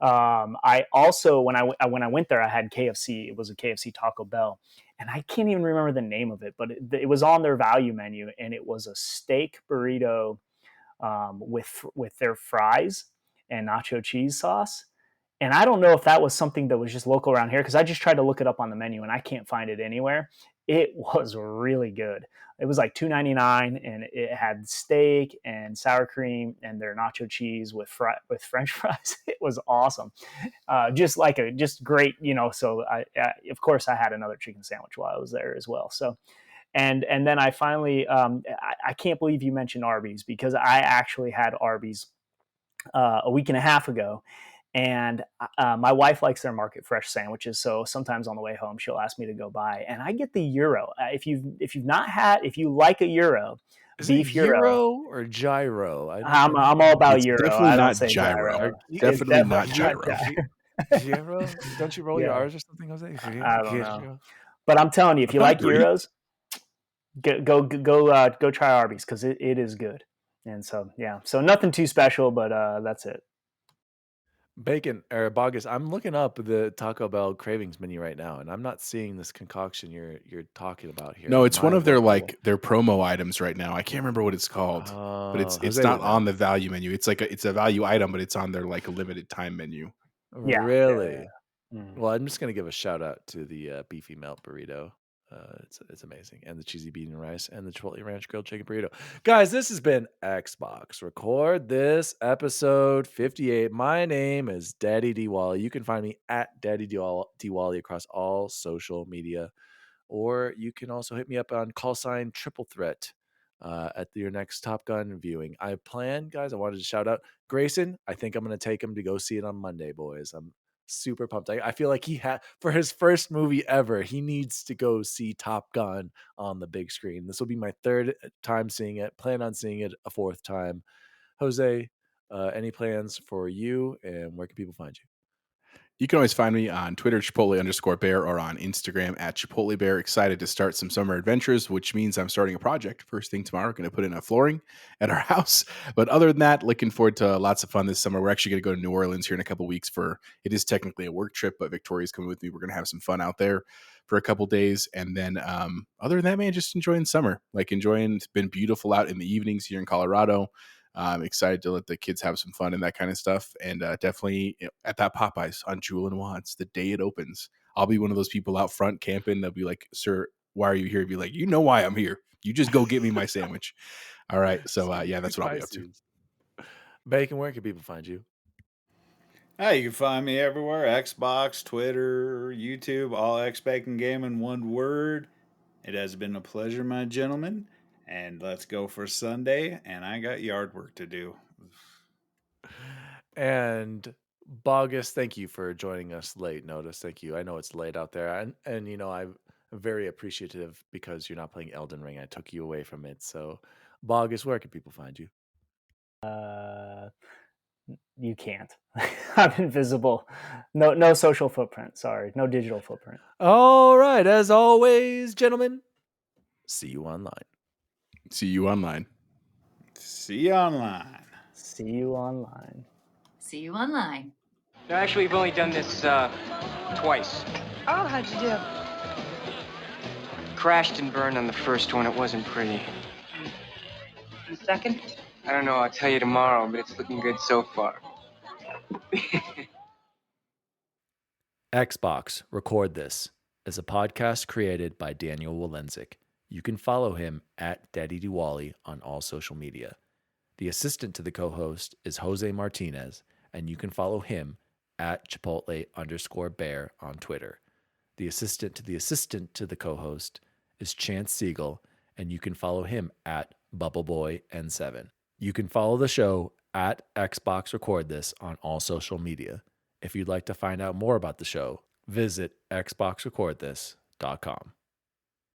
I also, when I went there, I had KFC. It was a KFC Taco Bell, and I can't even remember the name of it, but it was on their value menu, and it was a steak burrito with their fries and nacho cheese sauce. And I don't know if that was something that was just local around here, because I just tried to look it up on the menu and I can't find it anywhere. It was really good. It was like $2.99, and it had steak and sour cream and their nacho cheese with French fries. It was awesome. Just great, So of course I had another chicken sandwich while I was there as well. So, and then I finally, I can't believe you mentioned Arby's, because I actually had Arby's a week and a half ago. And my wife likes their market fresh sandwiches, so sometimes on the way home she'll ask me to go by, and I get the Euro. If you like a Euro, Is beef it Euro. Euro or gyro? I'm all about It's Euro. definitely I don't not say gyro. gyro. Definitely not gyro. Gyro? Don't you roll your Yeah. R's or something, Jose? I don't know. But I'm telling you, if you I like agree. Euros, go try Arby's, because it is good. And so so nothing too special, but that's it. Bacon or Bogus, I'm looking up the Taco Bell cravings menu right now, and I'm not seeing this concoction you're talking about here. No, in it's one my of their local- their promo items right now. I can't remember what it's called, but it's Jose not would on know. the value menu. It's like it's a value item, but it's on their like a limited time menu. Yeah. Really? Mm. Well, I'm just gonna give a shout out to the beefy melt burrito. It's amazing, and the cheesy bean and rice, and the Chipotle ranch grilled chicken burrito. Guys, this has been Xbox Record This, episode 58. My name is DaddyDWALLY. You can find me at DaddyDWALLY across all social media, or you can also hit me up on call sign Triple Threat at your next Top Gun viewing. I plan, guys. I wanted to shout out Grayson. I think I'm going to take him to go see it on Monday, boys. I'm super pumped. I feel like he had, for his first movie ever, he needs to go see Top Gun on the big screen. This will be my third time seeing it. Plan on seeing it a fourth time. Jose, any plans for you, and where can people find you? You can always find me on Twitter, Chipotle_bear, or on Instagram at ChipotleBear. Excited to start some summer adventures, which means I'm starting a project first thing tomorrow. Going to put in a flooring at our house. But other than that, looking forward to lots of fun this summer. We're actually going to go to New Orleans here in a couple weeks it is technically a work trip, but Victoria's coming with me. We're going to have some fun out there for a couple days. And then other than that, man, just enjoying summer. It's been beautiful out in the evenings here in Colorado. I'm excited to let the kids have some fun and that kind of stuff. And definitely at that Popeyes on Jewel and Watts, the day it opens, I'll be one of those people out front camping. They'll be like, "Sir, why are you here?" I'll be like, "You know why I'm here. You just go get me my sandwich." All right. So that's what I'll be up to. Bacon, where can people find you? You can find me everywhere: Xbox, Twitter, YouTube, all Xbacon Gaming, one word. It has been a pleasure, my gentlemen. And let's go for Sunday, and I got yard work to do. And Bogus, thank you for joining us late notice. Thank you. I know it's late out there, and I'm very appreciative because you're not playing Elden Ring. I took you away from it. So, Bogus, where can people find you? You can't. I'm invisible. No social footprint. Sorry, no digital footprint. All right. As always, gentlemen, see you online. See you online. See you online. See you online. See you online. No, actually, we've only done this twice. Oh, how'd you do? Crashed and burned on the first one. It wasn't pretty. The second? I don't know. I'll tell you tomorrow, but it's looking good so far. Xbox Record This is a podcast created by Daniel Walenzik. You can follow him at DaddyDWALLY on all social media. The assistant to the co-host is Jose Martinez, and you can follow him at Chipotle_bear on Twitter. The assistant to the co-host is Chance Siegel, and you can follow him at BubbleBoyN7. You can follow the show at Xbox Record This on all social media. If you'd like to find out more about the show, visit xboxrecordthis.com.